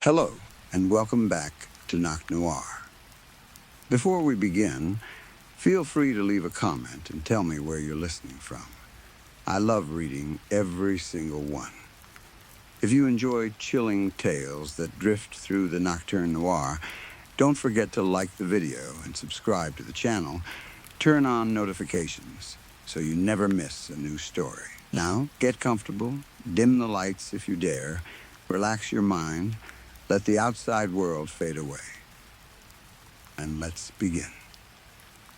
Hello, and welcome back to Nocturne Noir. Before we begin, feel free to leave a comment and tell me where you're listening from. I love reading every single one. If you enjoy chilling tales that drift through the Nocturne Noir, don't forget to like the video and subscribe to the channel. Turn on notifications so you never miss a new story. Now, get comfortable, dim the lights if you dare, relax your mind, let the outside world fade away. And let's begin.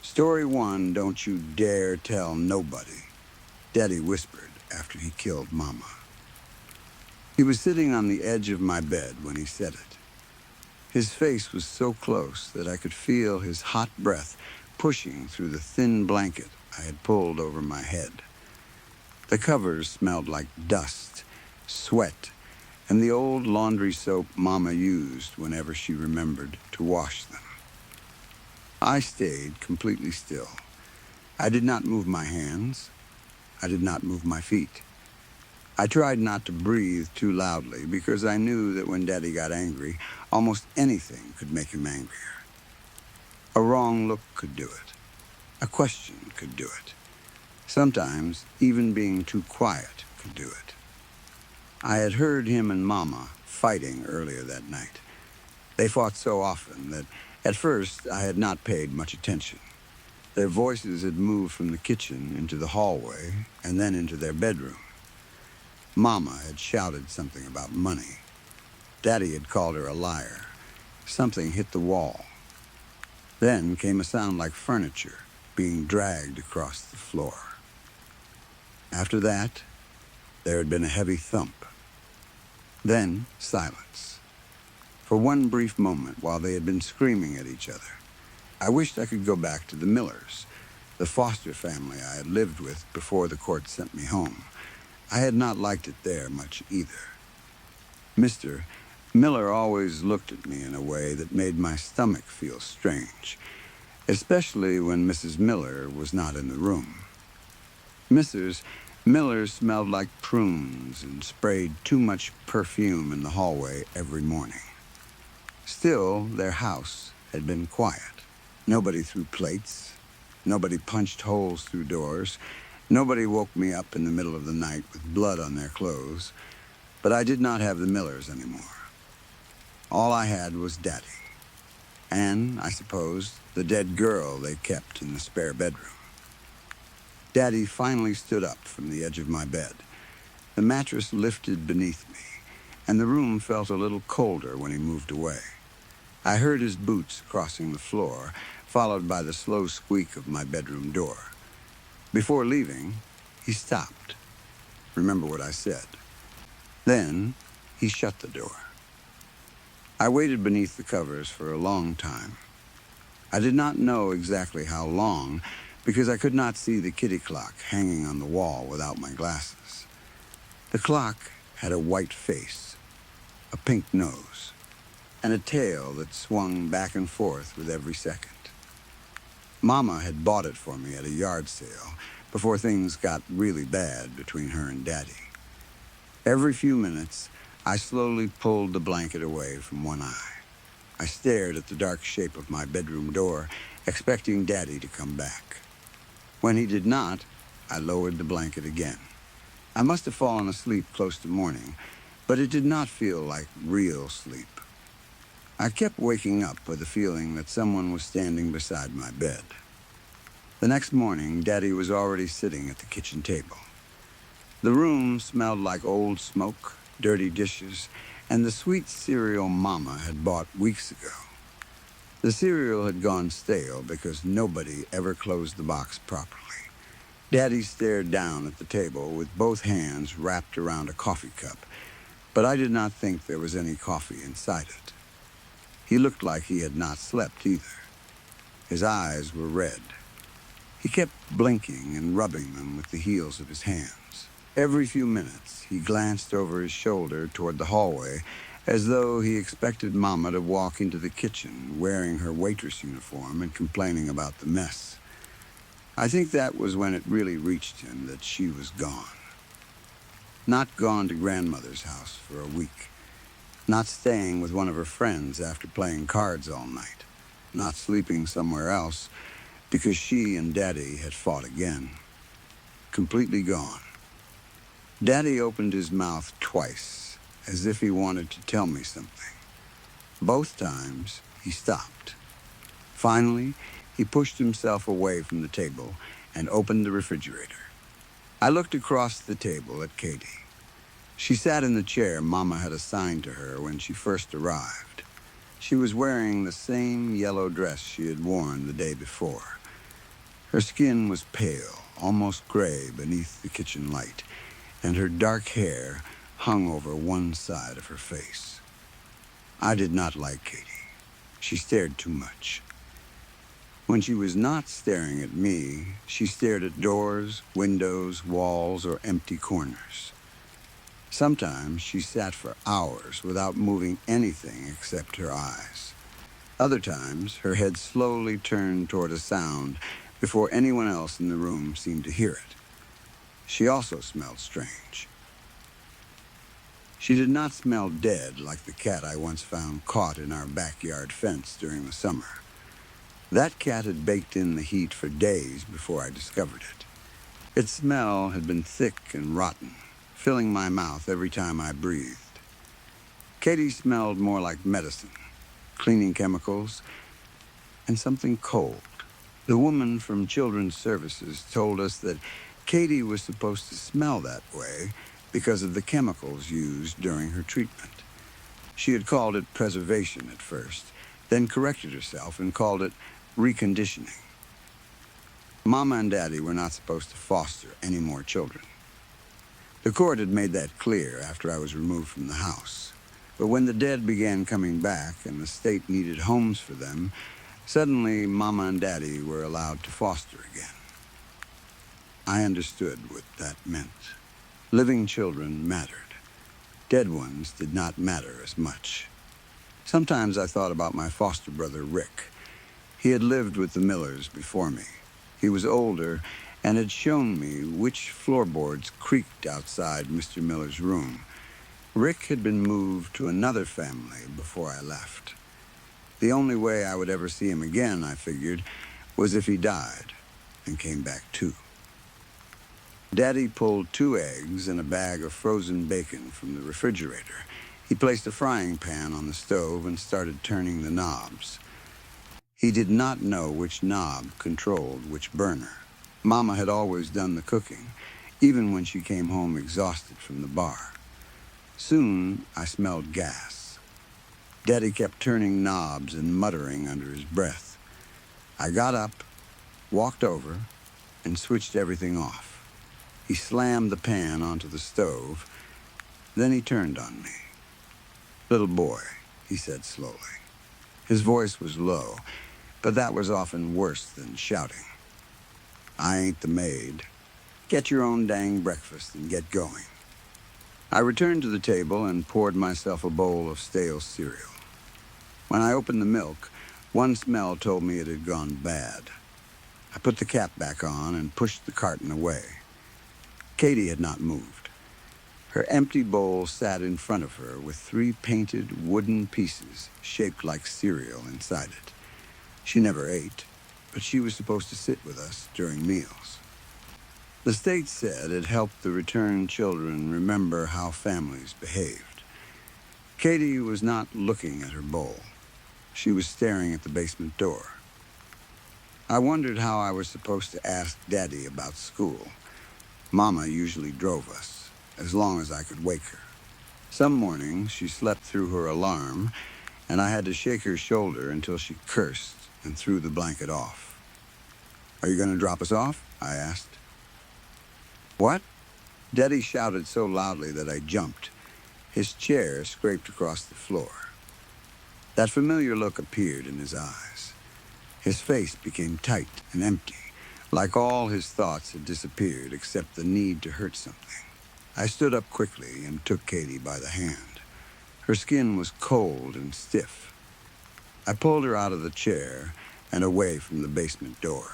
Story 1, Don't You Dare Tell Nobody, Daddy whispered after he killed Mama. He was sitting on the edge of my bed when he said it. His face was so close that I could feel his hot breath pushing through the thin blanket I had pulled over my head. The covers smelled like dust, sweat, and the old laundry soap Mama used whenever she remembered to wash them. I stayed completely still. I did not move my hands. I did not move my feet. I tried not to breathe too loudly because I knew that when Daddy got angry, almost anything could make him angrier. A wrong look could do it. A question could do it. Sometimes even being too quiet could do it. I had heard him and Mama fighting earlier that night. They fought so often that at first I had not paid much attention. Their voices had moved from the kitchen into the hallway and then into their bedroom. Mama had shouted something about money. Daddy had called her a liar. Something hit the wall. Then came a sound like furniture being dragged across the floor. After that, there had been a heavy thump. Then silence. For one brief moment while they had been screaming at each other, I wished I could go back to the Millers, the foster family I had lived with before the court sent me home. I had not liked it there much either. Mr. Miller always looked at me in a way that made my stomach feel strange, especially when Mrs. Miller was not in the room. Mrs. Miller smelled like prunes and sprayed too much perfume in the hallway every morning. Still, their house had been quiet. Nobody threw plates. Nobody punched holes through doors. Nobody woke me up in the middle of the night with blood on their clothes. But I did not have the Millers anymore. All I had was Daddy. And, I suppose, the dead girl they kept in the spare bedroom. Daddy finally stood up from the edge of my bed. The mattress lifted beneath me, and the room felt a little colder when he moved away. I heard his boots crossing the floor, followed by the slow squeak of my bedroom door. Before leaving, he stopped. Remember what I said. Then, he shut the door. I waited beneath the covers for a long time. I did not know exactly how long, because I could not see the kitty clock hanging on the wall without my glasses. The clock had a white face, a pink nose, and a tail that swung back and forth with every second. Mama had bought it for me at a yard sale before things got really bad between her and Daddy. Every few minutes, I slowly pulled the blanket away from one eye. I stared at the dark shape of my bedroom door, expecting Daddy to come back. When he did not, I lowered the blanket again. I must have fallen asleep close to morning, but it did not feel like real sleep. I kept waking up with a feeling that someone was standing beside my bed. The next morning, Daddy was already sitting at the kitchen table. The room smelled like old smoke, dirty dishes, and the sweet cereal Mama had bought weeks ago. The cereal had gone stale because nobody ever closed the box properly. Daddy stared down at the table with both hands wrapped around a coffee cup, but I did not think there was any coffee inside it. He looked like he had not slept either. His eyes were red. He kept blinking and rubbing them with the heels of his hands. Every few minutes, he glanced over his shoulder toward the hallway as though he expected Mama to walk into the kitchen wearing her waitress uniform and complaining about the mess. I think that was when it really reached him that she was gone. Not gone to grandmother's house for a week. not staying with one of her friends after playing cards all night, not sleeping somewhere else because she and Daddy had fought again. Completely gone. Daddy opened his mouth twice, as if he wanted to tell me something. Both times, he stopped. Finally, he pushed himself away from the table and opened the refrigerator. I looked across the table at Katie. She sat in the chair Mama had assigned to her when she first arrived. She was wearing the same yellow dress she had worn the day before. Her skin was pale, almost gray beneath the kitchen light, and her dark hair hung over one side of her face. I did not like Katie. She stared too much. When she was not staring at me, she stared at doors, windows, walls, or empty corners. Sometimes she sat for hours without moving anything except her eyes. Other times, her head slowly turned toward a sound before anyone else in the room seemed to hear it. She also smelled strange. She did not smell dead like the cat I once found caught in our backyard fence during the summer. That cat had baked in the heat for days before I discovered it. Its smell had been thick and rotten, filling my mouth every time I breathed. Katie smelled more like medicine, cleaning chemicals, and something cold. The woman from Children's Services told us that Katie was supposed to smell that way because of the chemicals used during her treatment. She had called it preservation at first, then corrected herself and called it reconditioning. Mama and Daddy were not supposed to foster any more children. The court had made that clear after I was removed from the house. But when the dead began coming back and the state needed homes for them, suddenly Mama and Daddy were allowed to foster again. I understood what that meant. Living children mattered. Dead ones did not matter as much. Sometimes I thought about my foster brother, Rick. He had lived with the Millers before me. He was older and had shown me which floorboards creaked outside Mr. Miller's room. Rick had been moved to another family before I left. The only way I would ever see him again, I figured, was if he died and came back too. Daddy pulled 2 eggs and a bag of frozen bacon from the refrigerator. He placed a frying pan on the stove and started turning the knobs. He did not know which knob controlled which burner. Mama had always done the cooking, even when she came home exhausted from the bar. Soon, I smelled gas. Daddy kept turning knobs and muttering under his breath. I got up, walked over, and switched everything off. He slammed the pan onto the stove. Then he turned on me. "Little boy," he said slowly. His voice was low, but that was often worse than shouting. "I ain't the maid. Get your own dang breakfast and get going." I returned to the table and poured myself a bowl of stale cereal. When I opened the milk, one smell told me it had gone bad. I put the cap back on and pushed the carton away. Katie had not moved. Her empty bowl sat in front of her with 3 painted wooden pieces shaped like cereal inside it. She never ate, but she was supposed to sit with us during meals. The state said it helped the returned children remember how families behaved. Katie was not looking at her bowl. She was staring at the basement door. I wondered how I was supposed to ask Daddy about school. Mama usually drove us, as long as I could wake her. Some mornings, she slept through her alarm, and I had to shake her shoulder until she cursed and threw the blanket off. "Are you going to drop us off?" I asked. "What?" Daddy shouted so loudly that I jumped. His chair scraped across the floor. That familiar look appeared in his eyes. His face became tight and empty, like all his thoughts had disappeared except the need to hurt something. I stood up quickly and took Katie by the hand. Her skin was cold and stiff. I pulled her out of the chair and away from the basement door.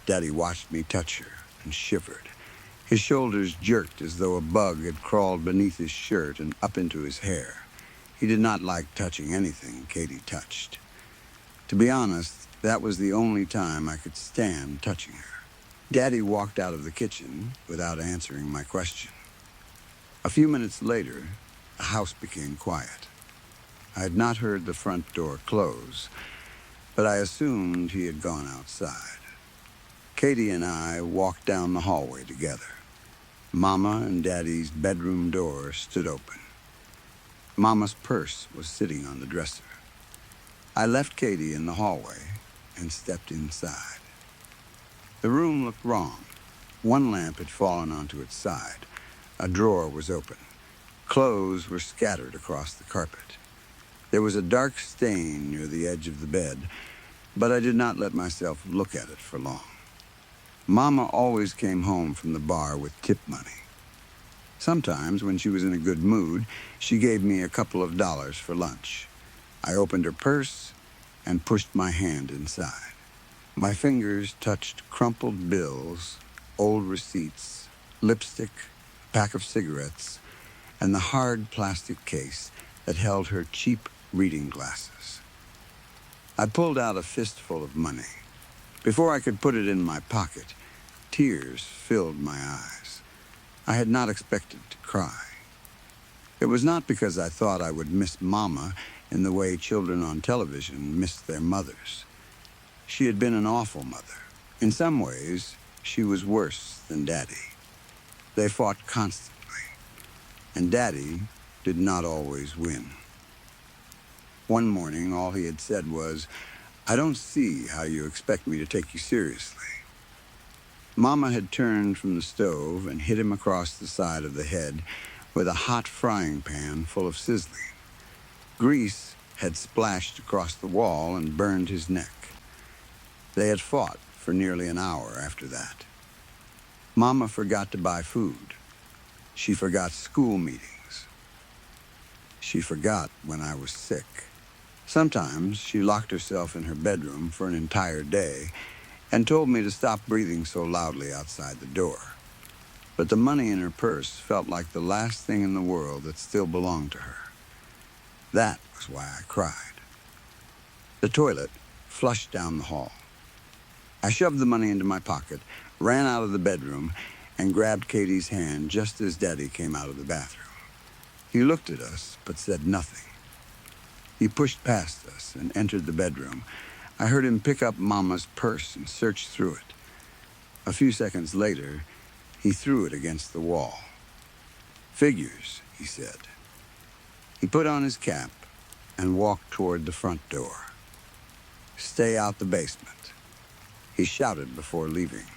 Daddy watched me touch her and shivered. His shoulders jerked as though a bug had crawled beneath his shirt and up into his hair. He did not like touching anything Katie touched. To be honest, that was the only time I could stand touching her. Daddy walked out of the kitchen without answering my question. A few minutes later, the house became quiet. I had not heard the front door close, but I assumed he had gone outside. Katie and I walked down the hallway together. Mama and Daddy's bedroom door stood open. Mama's purse was sitting on the dresser. I left Katie in the hallway and stepped inside. The room looked wrong. One lamp had fallen onto its side. A drawer was open. Clothes were scattered across the carpet. There was a dark stain near the edge of the bed, but I did not let myself look at it for long. Mama always came home from the bar with tip money. Sometimes, when she was in a good mood, she gave me a couple of dollars for lunch. I opened her purse and pushed my hand inside. My fingers touched crumpled bills, old receipts, lipstick, a pack of cigarettes, and the hard plastic case that held her cheap reading glasses. I pulled out a fistful of money. Before I could put it in my pocket, tears filled my eyes. I had not expected to cry. It was not because I thought I would miss Mama in the way children on television miss their mothers. She had been an awful mother. In some ways, she was worse than Daddy. They fought constantly, and Daddy did not always win. One morning, all he had said was, "I don't see how you expect me to take you seriously." Mama had turned from the stove and hit him across the side of the head with a hot frying pan full of sizzling. Grease had splashed across the wall and burned his neck. They had fought for nearly an hour after that. Mama forgot to buy food. She forgot school meetings. She forgot when I was sick. Sometimes she locked herself in her bedroom for an entire day and told me to stop breathing so loudly outside the door. But the money in her purse felt like the last thing in the world that still belonged to her. That was why I cried. The toilet flushed down the hall. I shoved the money into my pocket, ran out of the bedroom, and grabbed Katie's hand just as Daddy came out of the bathroom. He looked at us, but said nothing. He pushed past us and entered the bedroom. I heard him pick up Mama's purse and search through it. A few seconds later, he threw it against the wall. "Figures," he said. He put on his cap and walked toward the front door. "Stay out the basement," he shouted before leaving.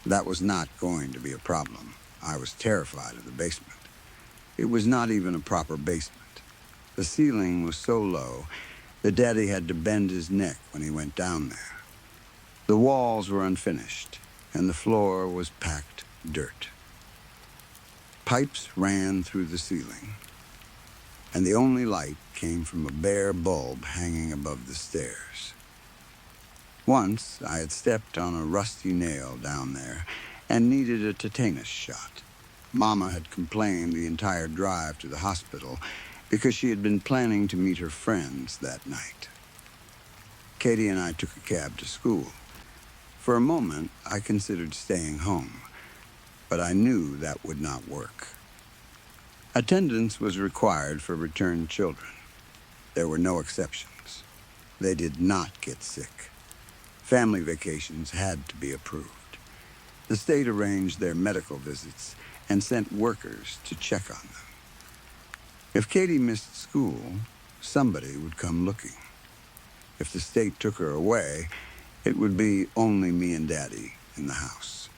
That was not going to be a problem. I was terrified of the basement. It was not even a proper basement. The ceiling was so low that Daddy had to bend his neck when he went down there. The walls were unfinished, and the floor was packed dirt. Pipes ran through the ceiling, and the only light came from a bare bulb hanging above the stairs. Once I had stepped on a rusty nail down there and needed a tetanus shot. Mama had complained the entire drive to the hospital because she had been planning to meet her friends that night. Katie and I took a cab to school. For a moment, I considered staying home, but I knew that would not work. Attendance was required for returned children. There were no exceptions. They did not get sick. Family vacations had to be approved. The state arranged their medical visits and sent workers to check on them. If Katie missed school, somebody would come looking. If the state took her away, it would be only me and Daddy in the house.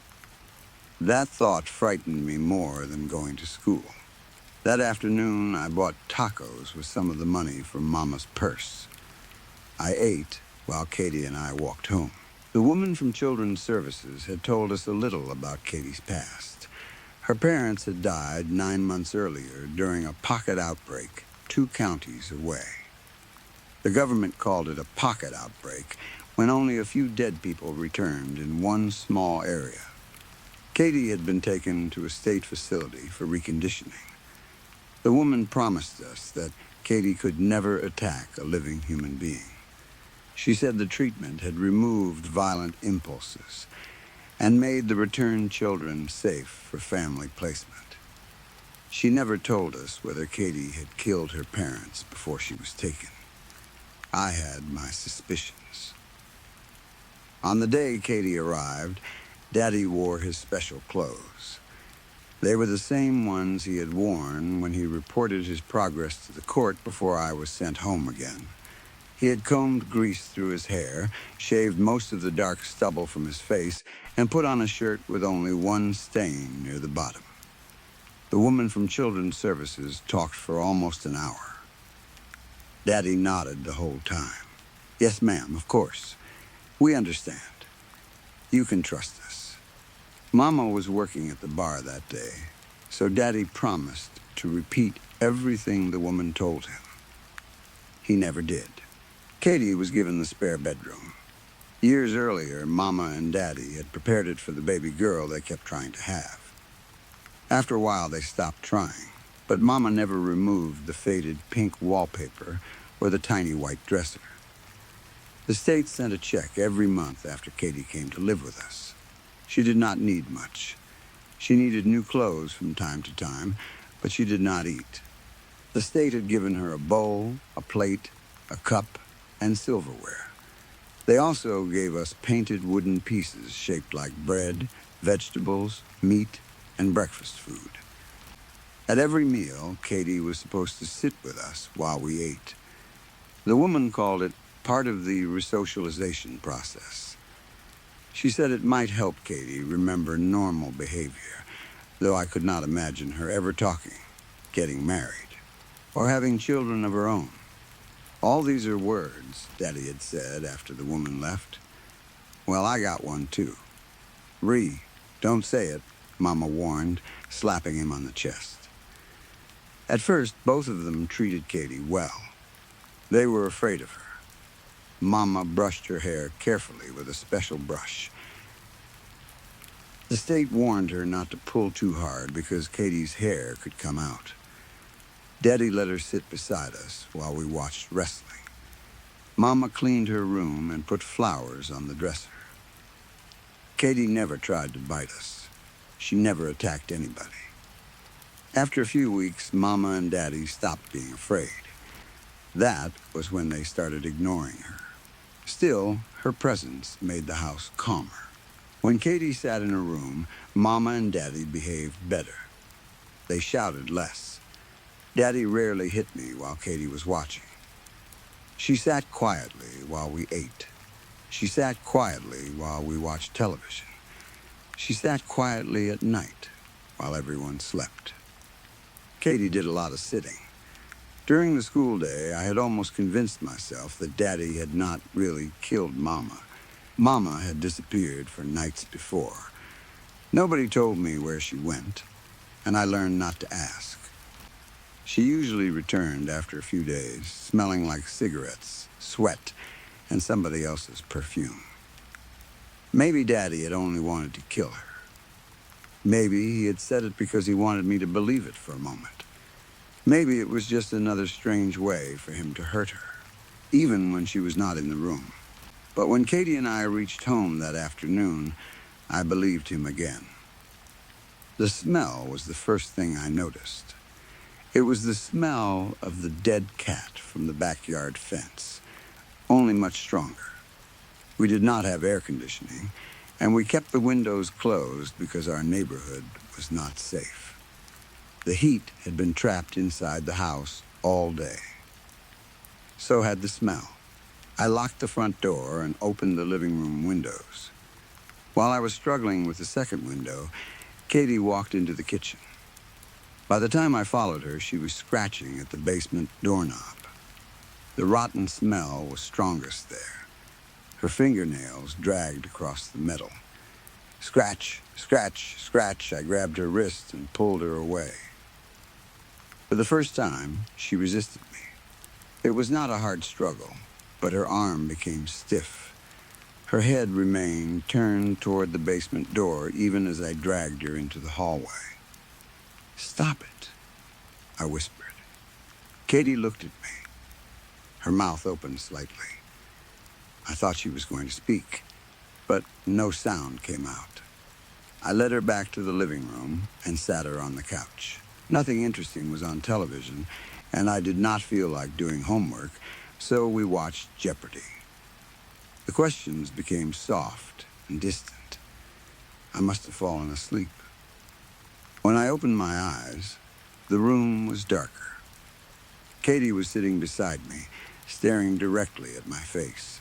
That thought frightened me more than going to school. That afternoon, I bought tacos with some of the money from Mama's purse. I ate while Katie and I walked home. The woman from Children's Services had told us a little about Katie's past. Her parents had died 9 months earlier during a pocket outbreak 2 counties away. The government called it a pocket outbreak when only a few dead people returned in one small area. Katie had been taken to a state facility for reconditioning. The woman promised us that Katie could never attack a living human being. She said the treatment had removed violent impulses and made the returned children safe for family placement. She never told us whether Katie had killed her parents before she was taken. I had my suspicions. On the day Katie arrived, Daddy wore his special clothes. They were the same ones he had worn when he reported his progress to the court before I was sent home again. He had combed grease through his hair, shaved most of the dark stubble from his face, and put on a shirt with only one stain near the bottom. The woman from Children's Services talked for almost an hour. Daddy nodded the whole time. "Yes, ma'am, of course. We understand. You can trust us." Mama was working at the bar that day, so Daddy promised to repeat everything the woman told him. He never did. Katie was given the spare bedroom. Years earlier, Mama and Daddy had prepared it for the baby girl they kept trying to have. After a while, they stopped trying, but Mama never removed the faded pink wallpaper or the tiny white dresser. The state sent a check every month after Katie came to live with us. She did not need much. She needed new clothes from time to time, but she did not eat. The state had given her a bowl, a plate, a cup, and silverware. They also gave us painted wooden pieces shaped like bread, vegetables, meat, and breakfast food. At every meal, Katie was supposed to sit with us while we ate. The woman called it part of the resocialization process. She said it might help Katie remember normal behavior, though I could not imagine her ever talking, getting married, or having children of her own. "All these are words," Daddy had said after the woman left. "Well, I got one, too." "Ree, don't say it," Mama warned, slapping him on the chest. At first, both of them treated Katie well. They were afraid of her. Mama brushed her hair carefully with a special brush. The state warned her not to pull too hard because Katie's hair could come out. Daddy let her sit beside us while we watched wrestling. Mama cleaned her room and put flowers on the dresser. Katie never tried to bite us. She never attacked anybody. After a few weeks, Mama and Daddy stopped being afraid. That was when they started ignoring her. Still, her presence made the house calmer. When Katie sat in her room, Mama and Daddy behaved better. They shouted less. Daddy rarely hit me while Katie was watching. She sat quietly while we ate. She sat quietly while we watched television. She sat quietly at night while everyone slept. Katie did a lot of sitting. During the school day, I had almost convinced myself that Daddy had not really killed Mama. Mama had disappeared for nights before. Nobody told me where she went, and I learned not to ask. She usually returned after a few days, smelling like cigarettes, sweat, and somebody else's perfume. Maybe Daddy had only wanted to kill her. Maybe he had said it because he wanted me to believe it for a moment. Maybe it was just another strange way for him to hurt her, even when she was not in the room. But when Katie and I reached home that afternoon, I believed him again. The smell was the first thing I noticed. It was the smell of the dead cat from the backyard fence, only much stronger. We did not have air conditioning, and we kept the windows closed because our neighborhood was not safe. The heat had been trapped inside the house all day. So had the smell. I locked the front door and opened the living room windows. While I was struggling with the second window, Katie walked into the kitchen. By the time I followed her, she was scratching at the basement doorknob. The rotten smell was strongest there. Her fingernails dragged across the metal. Scratch, scratch, scratch. I grabbed her wrist and pulled her away. For the first time, she resisted me. It was not a hard struggle, but her arm became stiff. Her head remained turned toward the basement door even as I dragged her into the hallway. "Stop it," I whispered. Katie looked at me, her mouth opened slightly. I thought she was going to speak, but no sound came out. I led her back to the living room and sat her on the couch. Nothing interesting was on television, and I did not feel like doing homework, so we watched Jeopardy! The questions became soft and distant. I must have fallen asleep. When I opened my eyes, the room was darker. Katie was sitting beside me, staring directly at my face.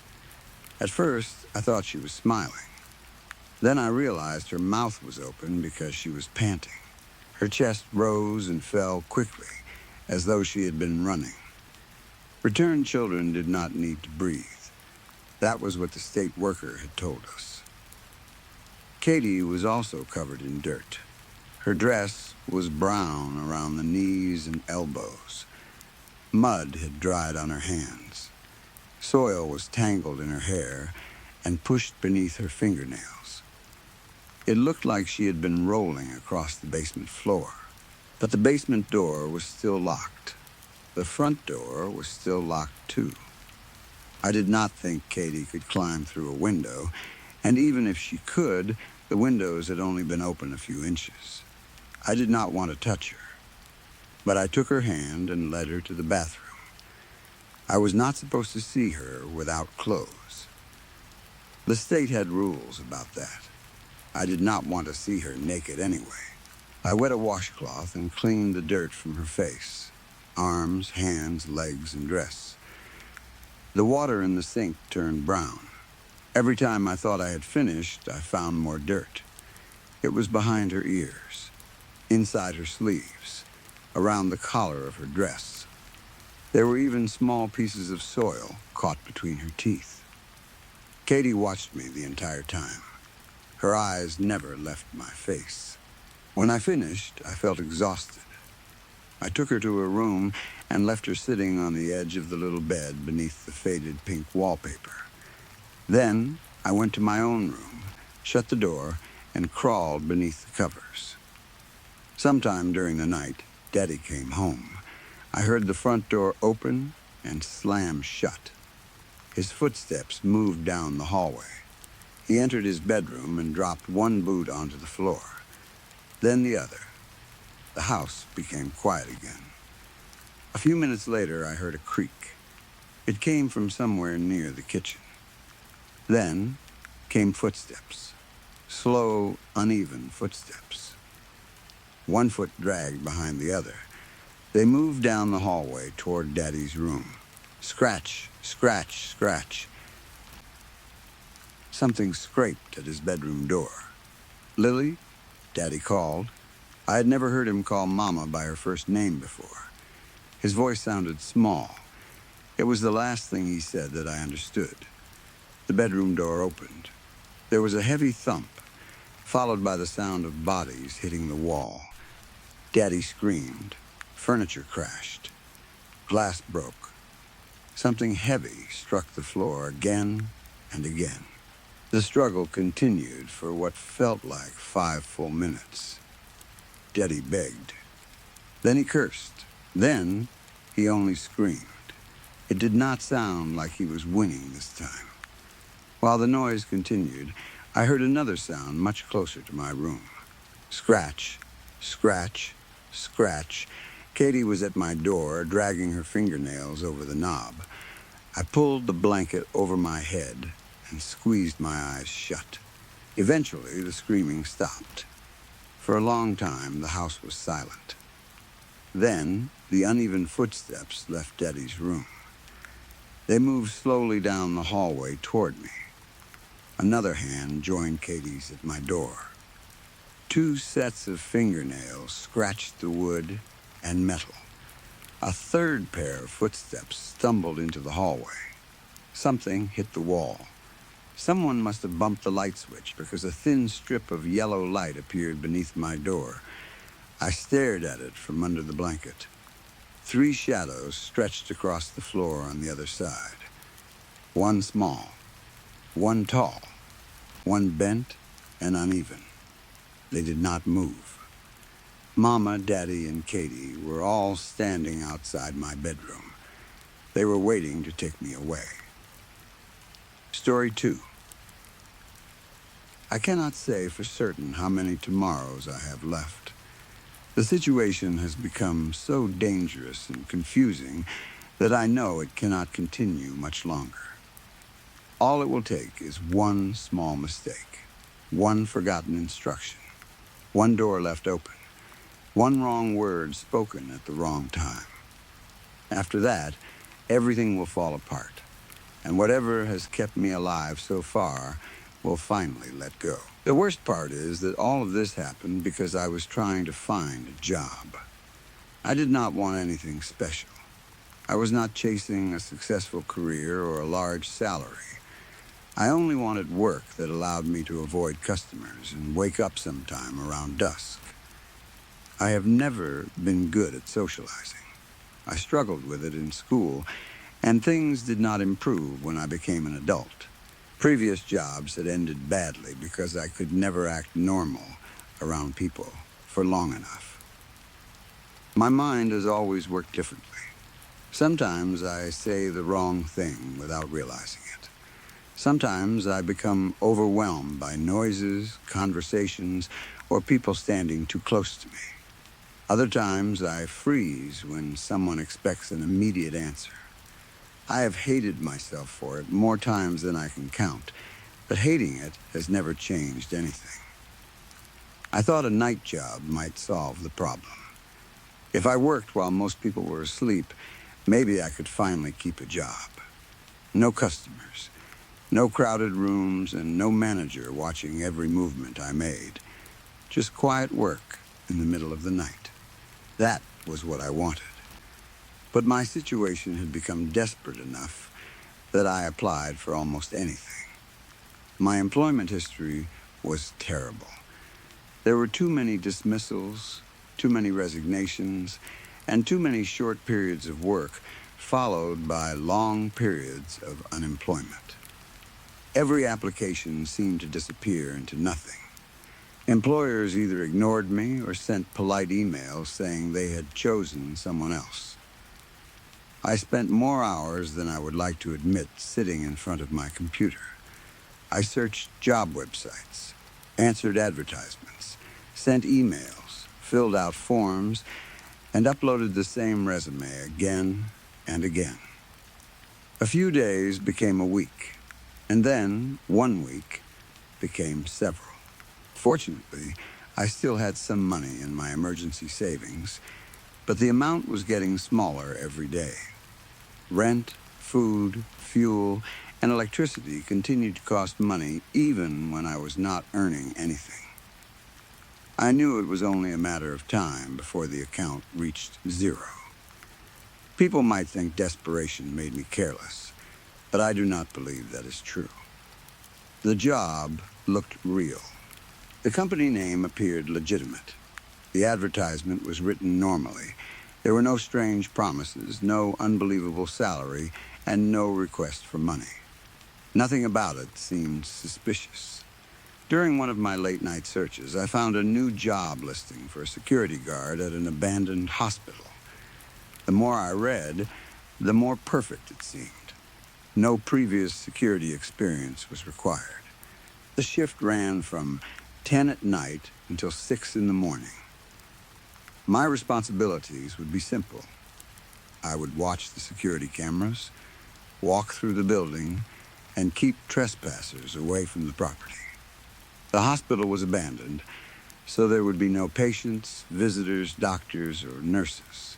At first, I thought she was smiling. Then I realized her mouth was open because she was panting. Her chest rose and fell quickly, as though she had been running. Returned children did not need to breathe. That was what the state worker had told us. Katie was also covered in dirt. Her dress was brown around the knees and elbows. Mud had dried on her hands. Soil was tangled in her hair and pushed beneath her fingernails. It looked like she had been rolling across the basement floor. But the basement door was still locked. The front door was still locked too. I did not think Katie could climb through a window, and even if she could, the windows had only been open a few inches. I did not want to touch her, but I took her hand and led her to the bathroom. I was not supposed to see her without clothes. The state had rules about that. I did not want to see her naked anyway. I wet a washcloth and cleaned the dirt from her face, arms, hands, legs, and dress. The water in the sink turned brown. Every time I thought I had finished, I found more dirt. It was behind her ears, inside her sleeves, around the collar of her dress. There were even small pieces of soil caught between her teeth. Katie watched me the entire time. Her eyes never left my face. When I finished, I felt exhausted. I took her to her room and left her sitting on the edge of the little bed beneath the faded pink wallpaper. Then I went to my own room, shut the door, and crawled beneath the covers. Sometime during the night, Daddy came home. I heard the front door open and slam shut. His footsteps moved down the hallway. He entered his bedroom and dropped one boot onto the floor, then the other. The house became quiet again. A few minutes later, I heard a creak. It came from somewhere near the kitchen. Then came footsteps, slow, uneven footsteps. One foot dragged behind the other. They moved down the hallway toward Daddy's room. Scratch, scratch, scratch. Something scraped at his bedroom door. Lily, Daddy called. I had never heard him call Mama by her first name before. His voice sounded small. It was the last thing he said that I understood. The bedroom door opened. There was a heavy thump, followed by the sound of bodies hitting the wall. Daddy screamed. Furniture crashed. Glass broke. Something heavy struck the floor again and again. The struggle continued for what felt like 5 full minutes. Daddy begged. Then he cursed. Then he only screamed. It did not sound like he was winning this time. While the noise continued, I heard another sound much closer to my room. Scratch, scratch, scratch. Katie was at my door, dragging her fingernails over the knob. I pulled the blanket over my head and squeezed my eyes shut. Eventually, the screaming stopped. For a long time, the house was silent. Then, the uneven footsteps left Daddy's room. They moved slowly down the hallway toward me. Another hand joined Katie's at my door. 2 sets of fingernails scratched the wood and metal. A third pair of footsteps stumbled into the hallway. Something hit the wall. Someone must have bumped the light switch because a thin strip of yellow light appeared beneath my door. I stared at it from under the blanket. 3 shadows stretched across the floor on the other side. 1 small, 1 tall, 1 bent and uneven. They did not move. Mama, Daddy, and Katie were all standing outside my bedroom. They were waiting to take me away. Story 2. I cannot say for certain how many tomorrows I have left. The situation has become so dangerous and confusing that I know it cannot continue much longer. All it will take is one small mistake, one forgotten instruction, one door left open, one wrong word spoken at the wrong time. After that, everything will fall apart, and whatever has kept me alive so far will finally let go. The worst part is that all of this happened because I was trying to find a job. I did not want anything special. I was not chasing a successful career or a large salary. I only wanted work that allowed me to avoid customers and wake up sometime around dusk. I have never been good at socializing. I struggled with it in school, and things did not improve when I became an adult. Previous jobs had ended badly because I could never act normal around people for long enough. My mind has always worked differently. Sometimes I say the wrong thing without realizing it. Sometimes I become overwhelmed by noises, conversations, or people standing too close to me. Other times I freeze when someone expects an immediate answer. I have hated myself for it more times than I can count, but hating it has never changed anything. I thought a night job might solve the problem. If I worked while most people were asleep, maybe I could finally keep a job. No customers, no crowded rooms, and no manager watching every movement I made. Just quiet work in the middle of the night. That was what I wanted. But my situation had become desperate enough that I applied for almost anything. My employment history was terrible. There were too many dismissals, too many resignations, and too many short periods of work, followed by long periods of unemployment. Every application seemed to disappear into nothing. Employers either ignored me or sent polite emails saying they had chosen someone else. I spent more hours than I would like to admit sitting in front of my computer. I searched job websites, answered advertisements, sent emails, filled out forms, and uploaded the same resume again and again. A few days became a week, and then 1 week became several. Fortunately, I still had some money in my emergency savings, but the amount was getting smaller every day. Rent, food, fuel, and electricity continued to cost money even when I was not earning anything. I knew it was only a matter of time before the account reached zero. People might think desperation made me careless, but I do not believe that is true. The job looked real. The company name appeared legitimate. The advertisement was written normally. There were no strange promises, no unbelievable salary, and no request for money. Nothing about it seemed suspicious. During one of my late-night searches, I found a new job listing for a security guard at an abandoned hospital. The more I read, the more perfect it seemed. No previous security experience was required. The shift ran from 10 at night until 6 in the morning. My responsibilities would be simple. I would watch the security cameras, walk through the building, and keep trespassers away from the property. The hospital was abandoned, so there would be no patients, visitors, doctors, or nurses.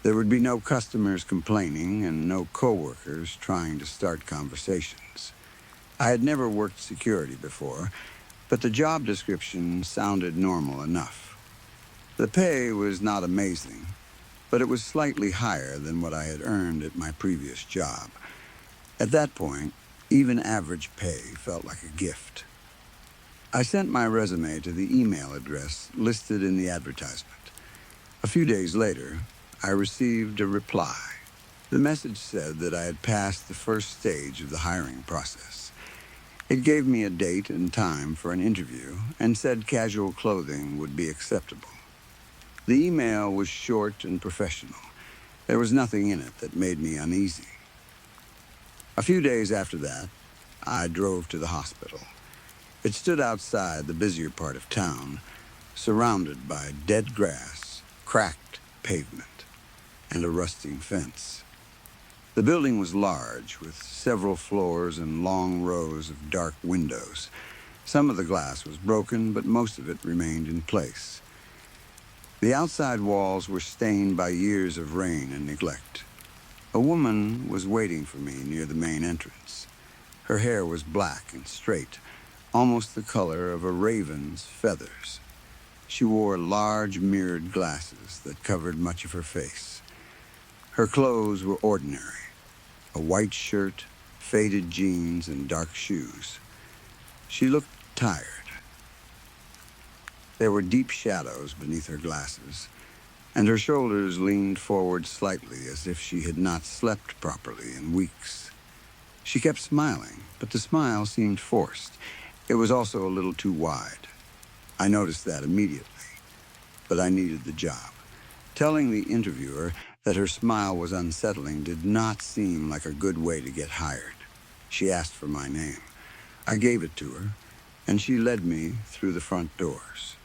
There would be no customers complaining and no coworkers trying to start conversations. I had never worked security before, but the job description sounded normal enough. The pay was not amazing, but it was slightly higher than what I had earned at my previous job. At that point, even average pay felt like a gift. I sent my resume to the email address listed in the advertisement. A few days later, I received a reply. The message said that I had passed the first stage of the hiring process. It gave me a date and time for an interview and said casual clothing would be acceptable. The email was short and professional. There was nothing in it that made me uneasy. A few days after that, I drove to the hospital. It stood outside the busier part of town, surrounded by dead grass, cracked pavement, and a rusting fence. The building was large, with several floors and long rows of dark windows. Some of the glass was broken, but most of it remained in place. The outside walls were stained by years of rain and neglect. A woman was waiting for me near the main entrance. Her hair was black and straight, almost the color of a raven's feathers. She wore large mirrored glasses that covered much of her face. Her clothes were ordinary: a white shirt, faded jeans, and dark shoes. She looked tired. There were deep shadows beneath her glasses, and her shoulders leaned forward slightly as if she had not slept properly in weeks. She kept smiling, but the smile seemed forced. It was also a little too wide. I noticed that immediately, but I needed the job. Telling the interviewer that her smile was unsettling did not seem like a good way to get hired. She asked for my name. I gave it to her, and she led me through the front doors.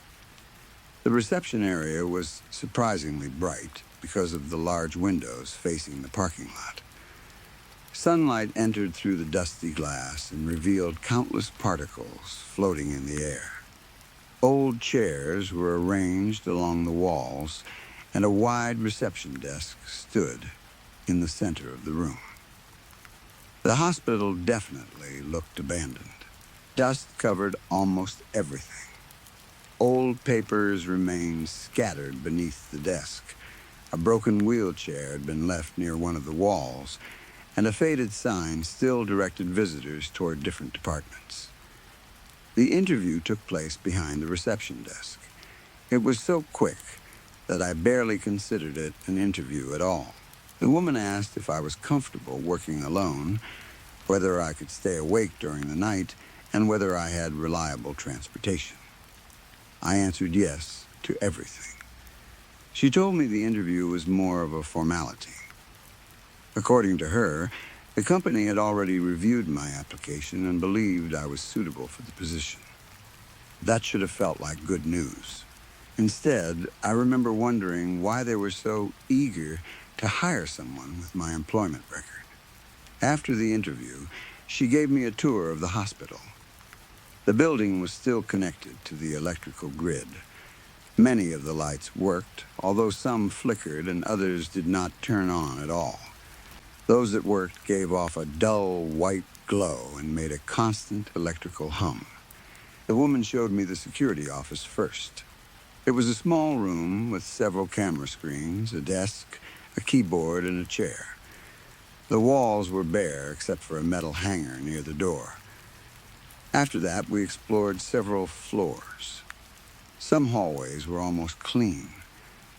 The reception area was surprisingly bright because of the large windows facing the parking lot. Sunlight entered through the dusty glass and revealed countless particles floating in the air. Old chairs were arranged along the walls, and a wide reception desk stood in the center of the room. The hospital definitely looked abandoned. Dust covered almost everything. Old papers remained scattered beneath the desk. A broken wheelchair had been left near one of the walls, and a faded sign still directed visitors toward different departments. The interview took place behind the reception desk. It was so quick that I barely considered it an interview at all. The woman asked if I was comfortable working alone, whether I could stay awake during the night, and whether I had reliable transportation. I answered yes to everything. She told me the interview was more of a formality. According to her, the company had already reviewed my application and believed I was suitable for the position. That should have felt like good news. Instead, I remember wondering why they were so eager to hire someone with my employment record. After the interview, she gave me a tour of the hospital. The building was still connected to the electrical grid. Many of the lights worked, although some flickered and others did not turn on at all. Those that worked gave off a dull white glow and made a constant electrical hum. The woman showed me the security office first. It was a small room with several camera screens, a desk, a keyboard, and a chair. The walls were bare except for a metal hanger near the door. After that, we explored several floors. Some hallways were almost clean.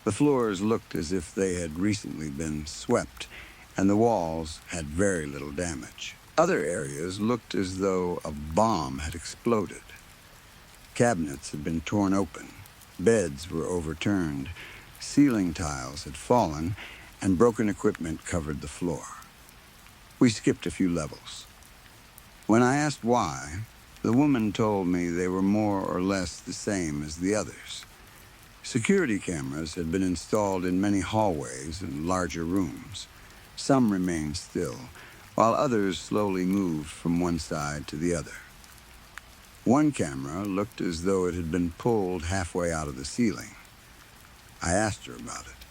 The floors looked as if they had recently been swept, and the walls had very little damage. Other areas looked as though a bomb had exploded. Cabinets had been torn open, beds were overturned, ceiling tiles had fallen, and broken equipment covered the floor. We skipped a few levels. When I asked why, the woman told me they were more or less the same as the others. Security cameras had been installed in many hallways and larger rooms. Some remained still, while others slowly moved from one side to the other. One camera looked as though it had been pulled halfway out of the ceiling. I asked her about it.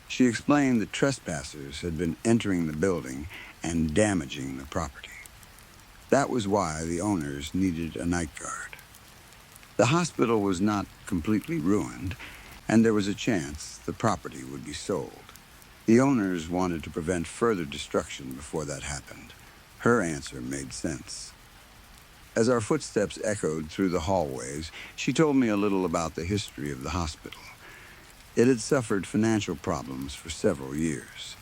She explained that trespassers had been entering the building and damaging the property. That was why the owners needed a night guard. The hospital was not completely ruined, and there was a chance the property would be sold. The owners wanted to prevent further destruction before that happened. Her answer made sense. As our footsteps echoed through the hallways, she told me a little about the history of the hospital. It had suffered financial problems for several years.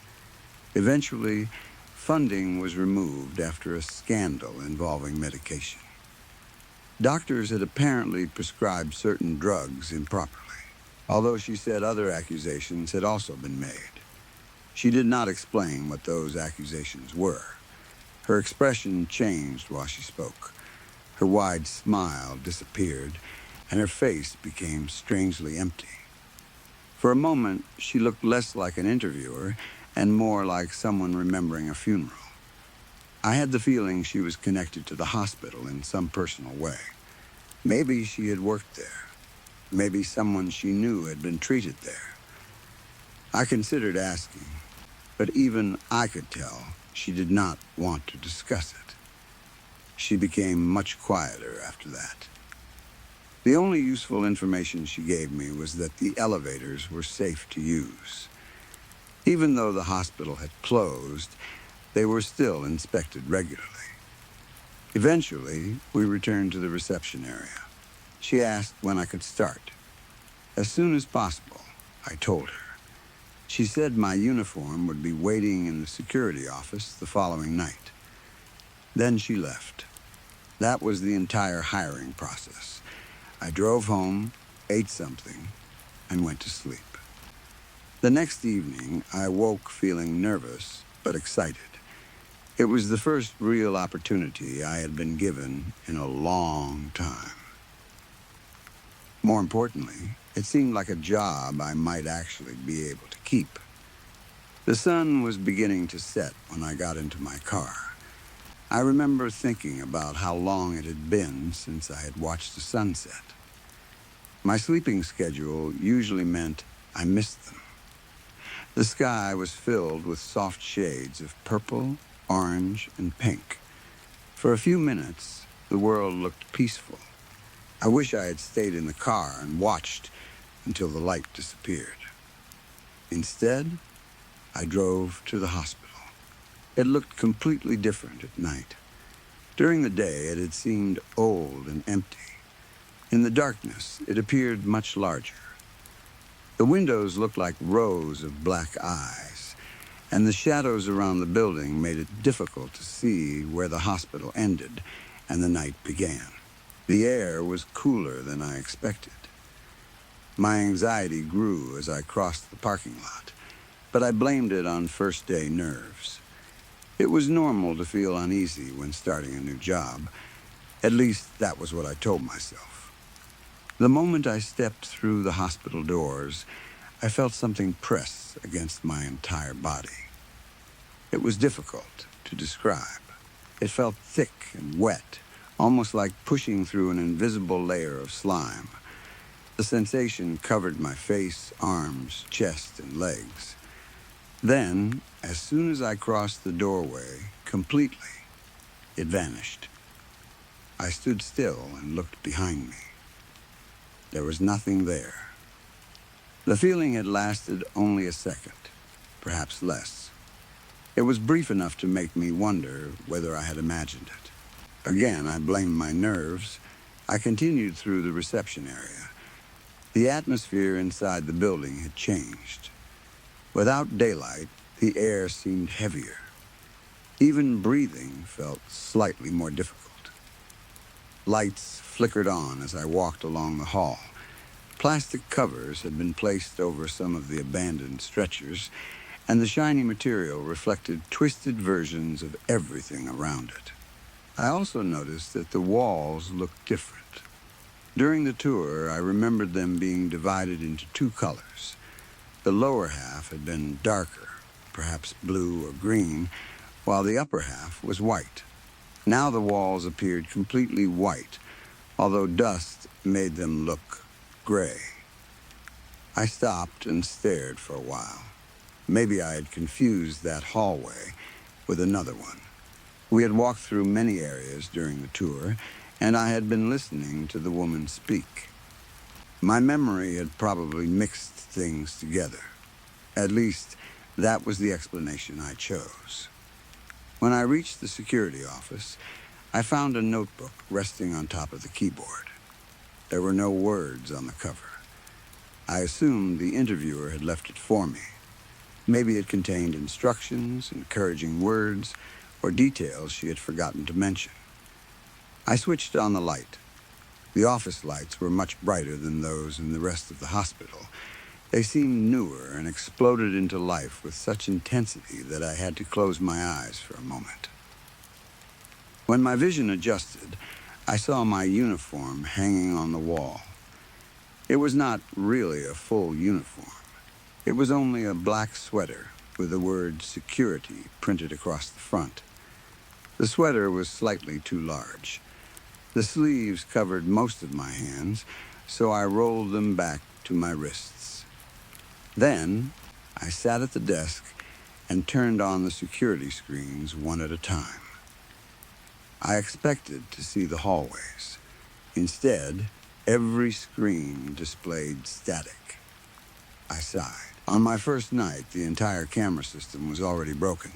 Eventually, funding was removed after a scandal involving medication. Doctors had apparently prescribed certain drugs improperly. although she said other accusations had also been made. She did not explain what those accusations were. Her expression changed while she spoke. Her wide smile disappeared, and her face became strangely empty. For a moment, she looked less like an interviewer and more like someone remembering a funeral. I had the feeling she was connected to the hospital in some personal way. Maybe she had worked there. Maybe someone she knew had been treated there. I considered asking, but even I could tell she did not want to discuss it. She became much quieter after that. The only useful information she gave me was that the elevators were safe to use. Even though the hospital had closed, they were still inspected regularly. Eventually, we returned to the reception area. She asked when I could start. As soon as possible, I told her. She said my uniform would be waiting in the security office the following night. Then she left. That was the entire hiring process. I drove home, ate something, and went to sleep. The next evening, I woke feeling nervous but excited. It was the first real opportunity I had been given in a long time. More importantly, it seemed like a job I might actually be able to keep. The sun was beginning to set when I got into my car. I remember thinking about how long it had been since I had watched the sunset. My sleeping schedule usually meant I missed them. The sky was filled with soft shades of purple, orange, and pink. For a few minutes, the world looked peaceful. I wish I had stayed in the car and watched until the light disappeared. Instead, I drove to the hospital. It looked completely different at night. During the day, it had seemed old and empty. In the darkness, it appeared much larger. The windows looked like rows of black eyes, and the shadows around the building made it difficult to see where the hospital ended and the night began. The air was cooler than I expected. My anxiety grew as I crossed the parking lot, but I blamed it on first-day nerves. It was normal to feel uneasy when starting a new job. At least that was what I told myself. The moment I stepped through the hospital doors, I felt something press against my entire body. It was difficult to describe. It felt thick and wet, almost like pushing through an invisible layer of slime. The sensation covered my face, arms, chest, and legs. Then, as soon as I crossed the doorway completely, it vanished. I stood still and looked behind me. There was nothing there. The feeling had lasted only a second, perhaps less. It was brief enough to make me wonder whether I had imagined it. Again, I blamed my nerves. I continued through the reception area. The atmosphere inside the building had changed. Without daylight, the air seemed heavier. Even breathing felt slightly more difficult. Lights flickered on as I walked along the hall. Plastic covers had been placed over some of the abandoned stretchers, and the shiny material reflected twisted versions of everything around it. I also noticed that the walls looked different. During the tour, I remembered them being divided into two colors. The lower half had been darker, perhaps blue or green, while the upper half was white. Now the walls appeared completely white, although dust made them look gray. I stopped and stared for a while. Maybe I had confused that hallway with another one. We had walked through many areas during the tour, and I had been listening to the woman speak. My memory had probably mixed things together. At least, that was the explanation I chose. When I reached the security office, I found a notebook resting on top of the keyboard. There were no words on the cover. I assumed the interviewer had left it for me. Maybe it contained instructions, encouraging words, or details she had forgotten to mention. I switched on the light. The office lights were much brighter than those in the rest of the hospital. They seemed newer and exploded into life with such intensity that I had to close my eyes for a moment. When my vision adjusted, I saw my uniform hanging on the wall. It was not really a full uniform. It was only a black sweater with the word security printed across the front. The sweater was slightly too large. The sleeves covered most of my hands, so I rolled them back to my wrists. Then, I sat at the desk and turned on the security screens one at a time. I expected to see the hallways. Instead, every screen displayed static. I sighed. On my first night, the entire camera system was already broken.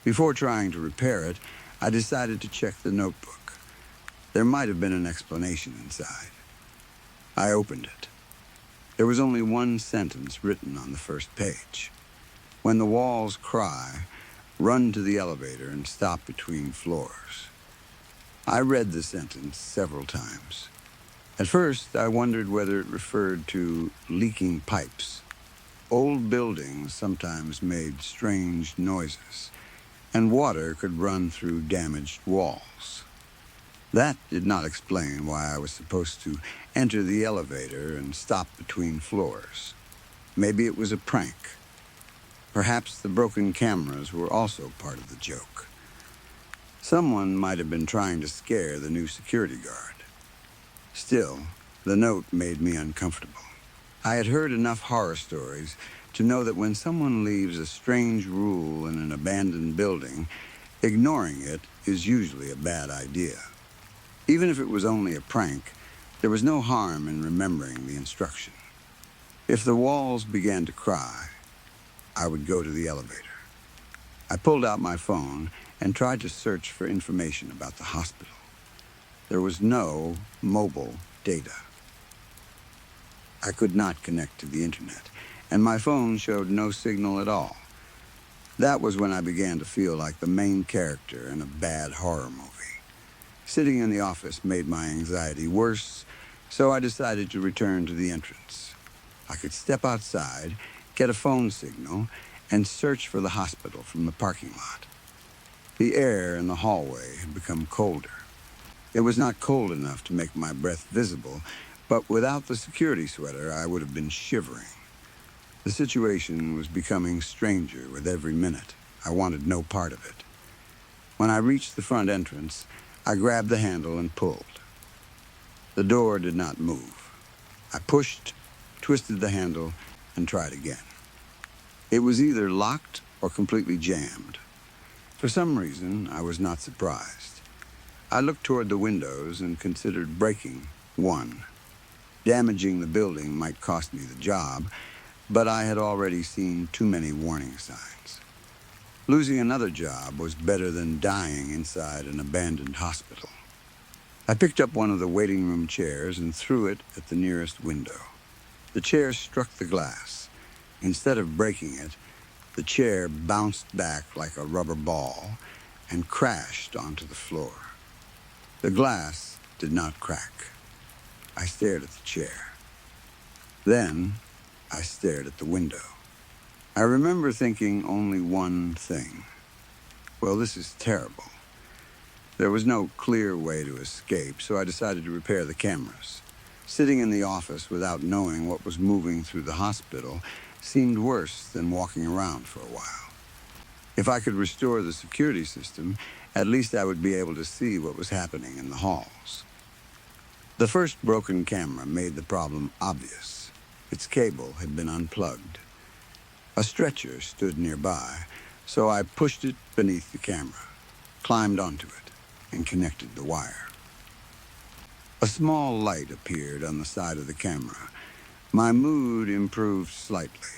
Before trying to repair it, I decided to check the notebook. There might have been an explanation inside. I opened it. There was only one sentence written on the first page. When the walls cry, run to the elevator and stop between floors. I read the sentence several times. At first, I wondered whether it referred to leaking pipes. Old buildings sometimes made strange noises, and water could run through damaged walls. That did not explain why I was supposed to enter the elevator and stop between floors. Maybe it was a prank. Perhaps the broken cameras were also part of the joke. Someone might have been trying to scare the new security guard. Still, the note made me uncomfortable. I had heard enough horror stories to know that when someone leaves a strange rule in an abandoned building, ignoring it is usually a bad idea. Even if it was only a prank, there was no harm in remembering the instruction. If the walls began to cry, I would go to the elevator. I pulled out my phone and tried to search for information about the hospital. There was no mobile data. I could not connect to the internet, and my phone showed no signal at all. That was when I began to feel like the main character in a bad horror movie. Sitting in the office made my anxiety worse, so I decided to return to the entrance. I could step outside, get a phone signal, and search for the hospital from the parking lot. The air in the hallway had become colder. It was not cold enough to make my breath visible, but without the security sweater, I would have been shivering. The situation was becoming stranger with every minute. I wanted no part of it. When I reached the front entrance, I grabbed the handle and pulled. The door did not move. I pushed, twisted the handle, and tried again. It was either locked or completely jammed. For some reason, I was not surprised. I looked toward the windows and considered breaking one. Damaging the building might cost me the job, but I had already seen too many warning signs. Losing another job was better than dying inside an abandoned hospital. I picked up one of the waiting room chairs and threw it at the nearest window. The chair struck the glass. Instead of breaking it, the chair bounced back like a rubber ball and crashed onto the floor. The glass did not crack. I stared at the chair. Then, I stared at the window. I remember thinking only one thing. Well, this is terrible. There was no clear way to escape, so I decided to repair the cameras. Sitting in the office without knowing what was moving through the hospital seemed worse than walking around for a while. If I could restore the security system, at least I would be able to see what was happening in the halls. The first broken camera made the problem obvious. Its cable had been unplugged. A stretcher stood nearby, so I pushed it beneath the camera, climbed onto it, and connected the wire. A small light appeared on the side of the camera. My mood improved slightly.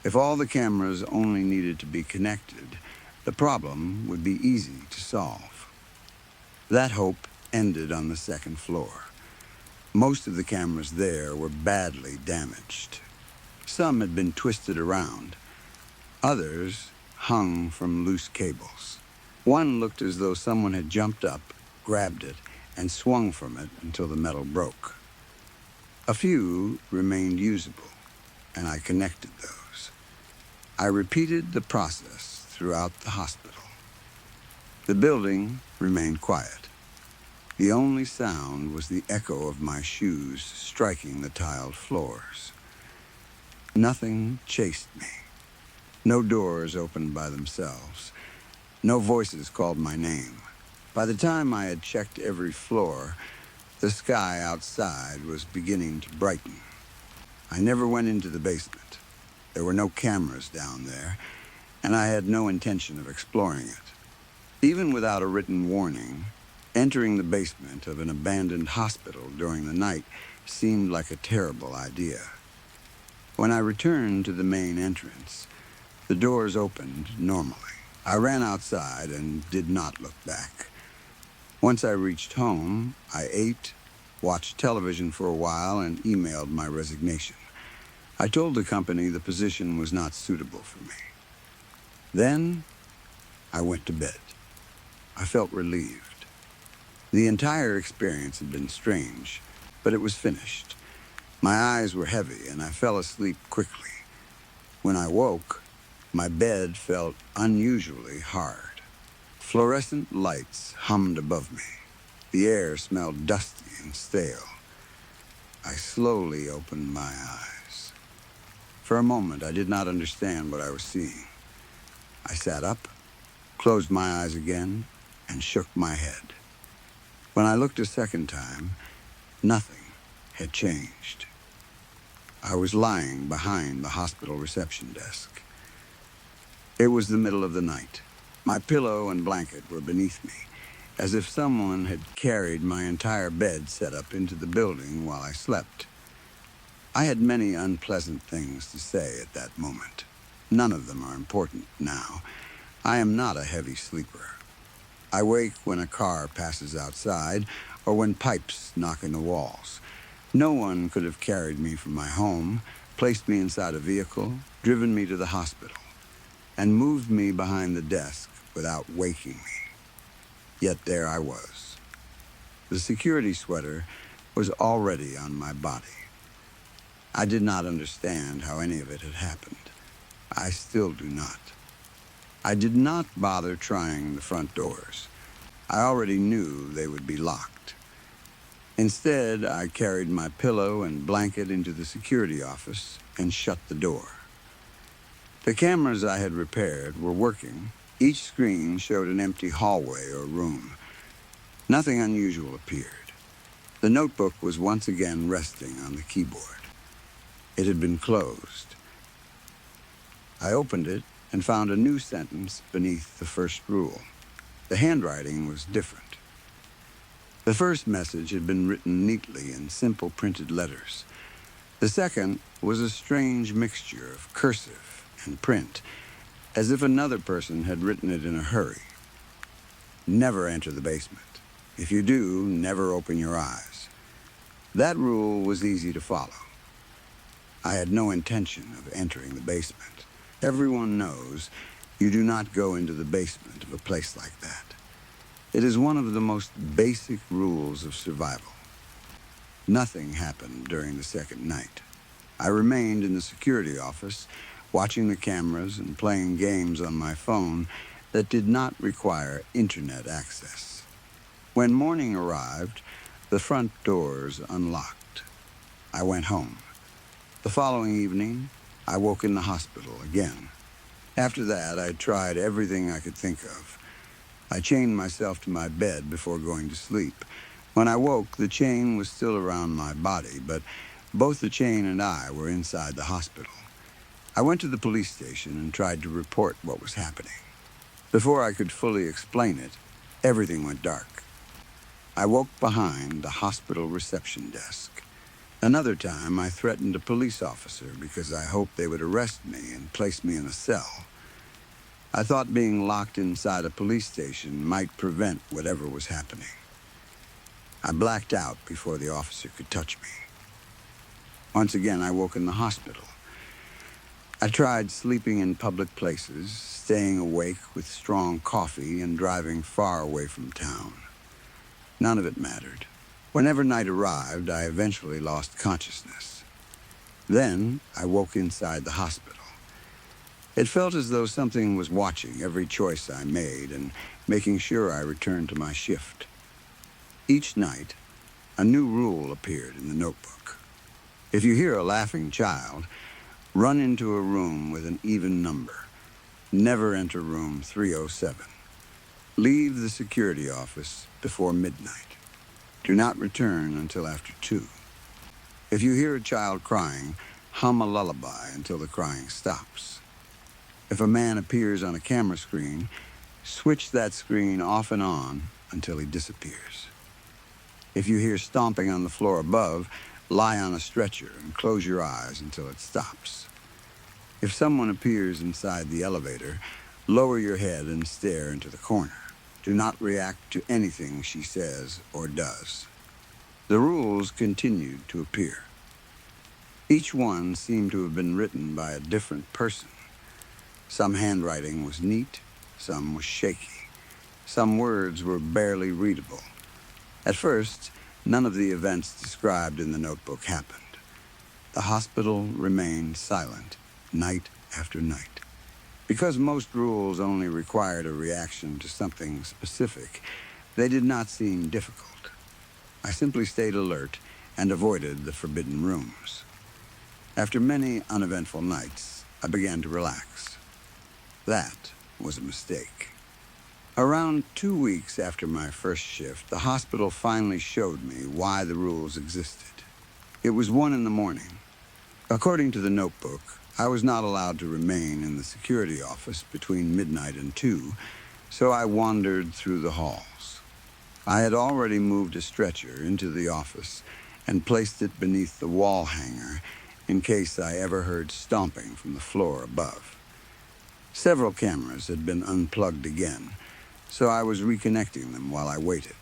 If all the cameras only needed to be connected, the problem would be easy to solve. That hope ended on the second floor. Most of the cameras there were badly damaged. Some had been twisted around. Others hung from loose cables. One looked as though someone had jumped up, grabbed it, and swung from it until the metal broke. A few remained usable, and I connected those. I repeated the process throughout the hospital. The building remained quiet. The only sound was the echo of my shoes striking the tiled floors. Nothing chased me. No doors opened by themselves. No voices called my name. By the time I had checked every floor, the sky outside was beginning to brighten. I never went into the basement. There were no cameras down there, and I had no intention of exploring it. Even without a written warning, entering the basement of an abandoned hospital during the night seemed like a terrible idea. When I returned to the main entrance, the doors opened normally. I ran outside and did not look back. Once I reached home, I ate, watched television for a while, and emailed my resignation. I told the company the position was not suitable for me. Then, I went to bed. I felt relieved. The entire experience had been strange, but it was finished. My eyes were heavy, and I fell asleep quickly. When I woke, my bed felt unusually hard. Fluorescent lights hummed above me. The air smelled dusty and stale. I slowly opened my eyes. For a moment, I did not understand what I was seeing. I sat up, closed my eyes again, and shook my head. When I looked a second time, nothing had changed. I was lying behind the hospital reception desk. It was the middle of the night. My pillow and blanket were beneath me, as if someone had carried my entire bed set up into the building while I slept. I had many unpleasant things to say at that moment. None of them are important now. I am not a heavy sleeper. I wake when a car passes outside or when pipes knock in the walls. No one could have carried me from my home, placed me inside a vehicle, driven me to the hospital, and moved me behind the desk without waking me. Yet there I was. The security sweater was already on my body. I did not understand how any of it had happened. I still do not. I did not bother trying the front doors. I already knew they would be locked. Instead, I carried my pillow and blanket into the security office and shut the door. The cameras I had repaired were working. Each screen showed an empty hallway or room. Nothing unusual appeared. The notebook was once again resting on the keyboard. It had been closed. I opened it and found a new sentence beneath the first rule. The handwriting was different. The first message had been written neatly in simple printed letters. The second was a strange mixture of cursive and print, as if another person had written it in a hurry. Never enter the basement. If you do, never open your eyes. That rule was easy to follow. I had no intention of entering the basement. Everyone knows you do not go into the basement of a place like that. It is one of the most basic rules of survival. Nothing happened during the second night. I remained in the security office, watching the cameras and playing games on my phone that did not require internet access. When morning arrived, the front doors unlocked. I went home. The following evening, I woke in the hospital again. After that, I tried everything I could think of. I chained myself to my bed before going to sleep. When I woke, the chain was still around my body, but both the chain and I were inside the hospital. I went to the police station and tried to report what was happening. Before I could fully explain it, everything went dark. I woke behind the hospital reception desk. Another time, I threatened a police officer because I hoped they would arrest me and place me in a cell. I thought being locked inside a police station might prevent whatever was happening. I blacked out before the officer could touch me. Once again, I woke in the hospital. I tried sleeping in public places, staying awake with strong coffee, and driving far away from town. None of it mattered. Whenever night arrived, I eventually lost consciousness. Then I woke inside the hospital. It felt as though something was watching every choice I made and making sure I returned to my shift. Each night, a new rule appeared in the notebook. If you hear a laughing child, run into a room with an even number. Never enter room 307. Leave the security office before midnight. Do not return until after 2. If you hear a child crying, hum a lullaby until the crying stops. If a man appears on a camera screen, switch that screen off and on until he disappears. If you hear stomping on the floor above, lie on a stretcher and close your eyes until it stops. If someone appears inside the elevator, lower your head and stare into the corner. Do not react to anything she says or does. The rules continued to appear. Each one seemed to have been written by a different person. Some handwriting was neat, some was shaky. Some words were barely readable. At first, none of the events described in the notebook happened. The hospital remained silent, night after night. Because most rules only required a reaction to something specific, they did not seem difficult. I simply stayed alert and avoided the forbidden rooms. After many uneventful nights, I began to relax. That was a mistake. Around 2 weeks after my first shift, the hospital finally showed me why the rules existed. It was 1 in the morning. According to the notebook, I was not allowed to remain in the security office between midnight and 2, so I wandered through the halls. I had already moved a stretcher into the office and placed it beneath the wall hanger in case I ever heard stomping from the floor above. Several cameras had been unplugged again, so I was reconnecting them while I waited.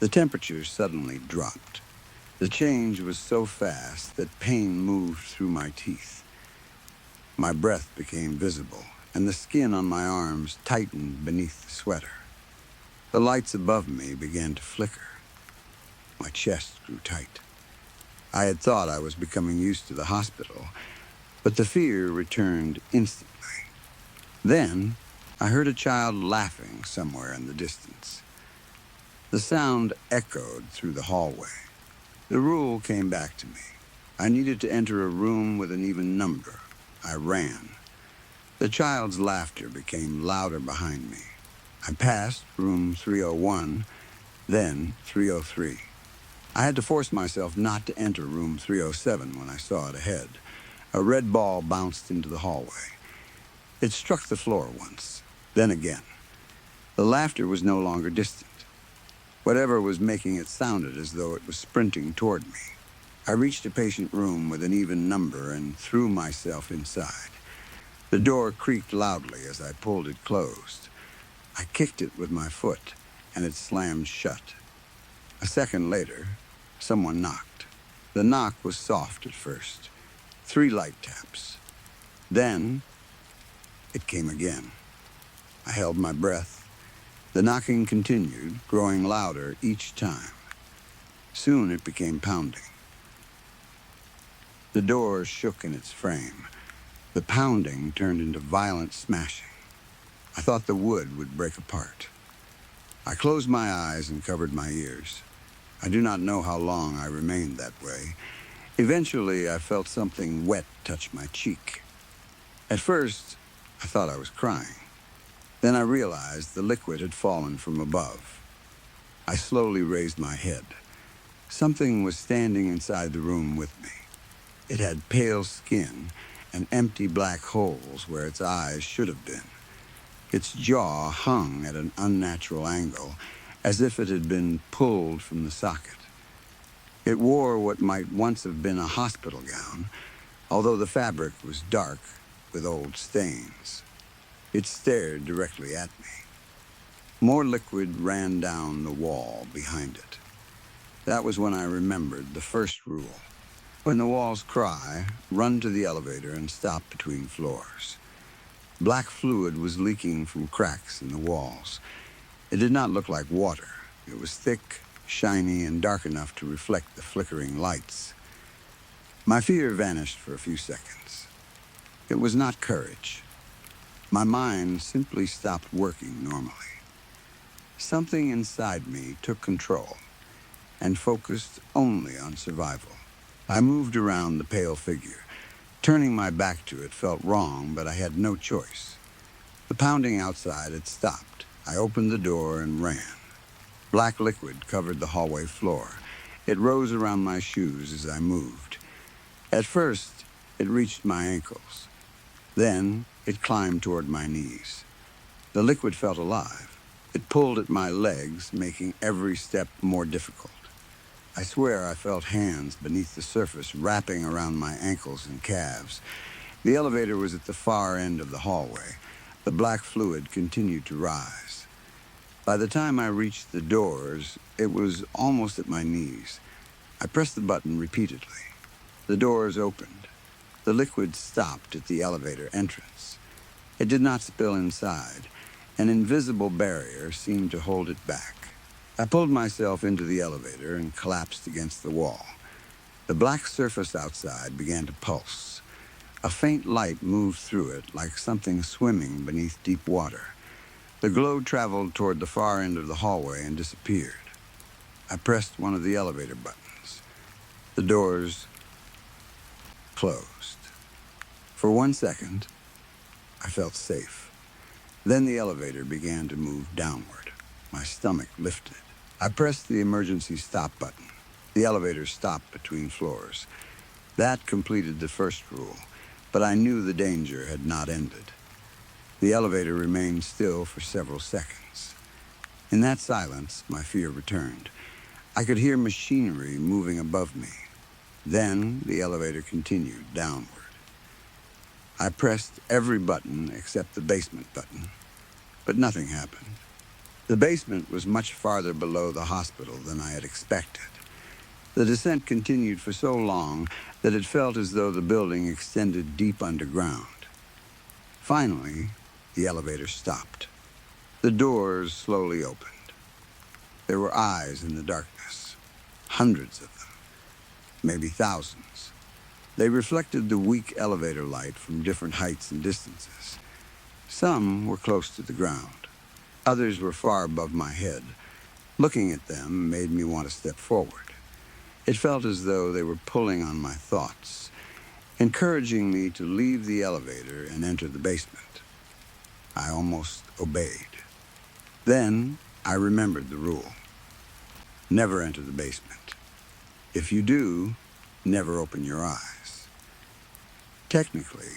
The temperature suddenly dropped. The change was so fast that pain moved through my teeth. My breath became visible, and the skin on my arms tightened beneath the sweater. The lights above me began to flicker. My chest grew tight. I had thought I was becoming used to the hospital, but the fear returned instantly. Then, I heard a child laughing somewhere in the distance. The sound echoed through the hallway. The rule came back to me. I needed to enter a room with an even number. I ran. The child's laughter became louder behind me. I passed room 301, then 303. I had to force myself not to enter room 307 when I saw it ahead. A red ball bounced into the hallway. It struck the floor once, then again. The laughter was no longer distant. Whatever was making it sounded as though it was sprinting toward me. I reached a patient room with an even number and threw myself inside. The door creaked loudly as I pulled it closed. I kicked it with my foot, and it slammed shut. A second later, someone knocked. The knock was soft at first. 3 light taps. Then, it came again. I held my breath. The knocking continued, growing louder each time. Soon it became pounding. The door shook in its frame. The pounding turned into violent smashing. I thought the wood would break apart. I closed my eyes and covered my ears. I do not know how long I remained that way. Eventually, I felt something wet touch my cheek. At first, I thought I was crying. Then I realized the liquid had fallen from above. I slowly raised my head. Something was standing inside the room with me. It had pale skin and empty black holes where its eyes should have been. Its jaw hung at an unnatural angle, as if it had been pulled from the socket. It wore what might once have been a hospital gown, although the fabric was dark with old stains. It stared directly at me. More liquid ran down the wall behind it. That was when I remembered the first rule. When the walls cry, run to the elevator and stop between floors. Black fluid was leaking from cracks in the walls. It did not look like water. It was thick, shiny, and dark enough to reflect the flickering lights. My fear vanished for a few seconds. It was not courage. My mind simply stopped working normally. Something inside me took control and focused only on survival. I moved around the pale figure. Turning my back to it felt wrong, but I had no choice. The pounding outside had stopped. I opened the door and ran. Black liquid covered the hallway floor. It rose around my shoes as I moved. At first, it reached my ankles. Then, it climbed toward my knees. The liquid felt alive. It pulled at my legs, making every step more difficult. I swear I felt hands beneath the surface wrapping around my ankles and calves. The elevator was at the far end of the hallway. The black fluid continued to rise. By the time I reached the doors, it was almost at my knees. I pressed the button repeatedly. The doors opened. The liquid stopped at the elevator entrance. It did not spill inside. An invisible barrier seemed to hold it back. I pulled myself into the elevator and collapsed against the wall. The black surface outside began to pulse. A faint light moved through it like something swimming beneath deep water. The glow traveled toward the far end of the hallway and disappeared. I pressed one of the elevator buttons. The doors closed. For 1 second, I felt safe. Then the elevator began to move downward. My stomach lifted. I pressed the emergency stop button. The elevator stopped between floors. That completed the first rule, but I knew the danger had not ended. The elevator remained still for several seconds. In that silence, my fear returned. I could hear machinery moving above me. Then the elevator continued downward. I pressed every button except the basement button, but nothing happened. The basement was much farther below the hospital than I had expected. The descent continued for so long that it felt as though the building extended deep underground. Finally, the elevator stopped. The doors slowly opened. There were eyes in the darkness, hundreds of them, maybe thousands. They reflected the weak elevator light from different heights and distances. Some were close to the ground. Others were far above my head. Looking at them made me want to step forward. It felt as though they were pulling on my thoughts, encouraging me to leave the elevator and enter the basement. I almost obeyed. Then I remembered the rule. Never enter the basement. If you do, never open your eyes. Technically,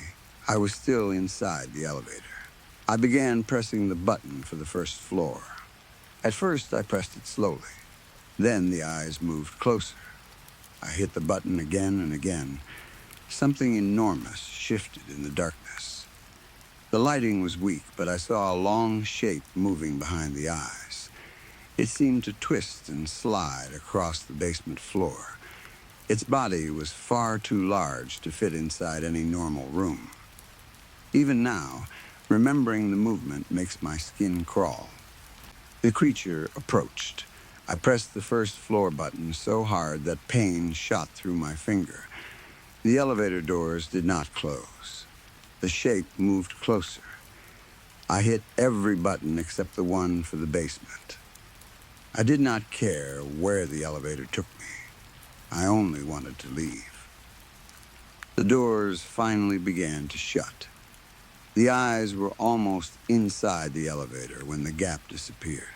I was still inside the elevator. I began pressing the button for the first floor. At first, I pressed it slowly. Then the eyes moved closer. I hit the button again and again. Something enormous shifted in the darkness. The lighting was weak, but I saw a long shape moving behind the eyes. It seemed to twist and slide across the basement floor. Its body was far too large to fit inside any normal room. Even now, remembering the movement makes my skin crawl. The creature approached. I pressed the first floor button so hard that pain shot through my finger. The elevator doors did not close. The shape moved closer. I hit every button except the one for the basement. I did not care where the elevator took me. I only wanted to leave. The doors finally began to shut. The eyes were almost inside the elevator when the gap disappeared.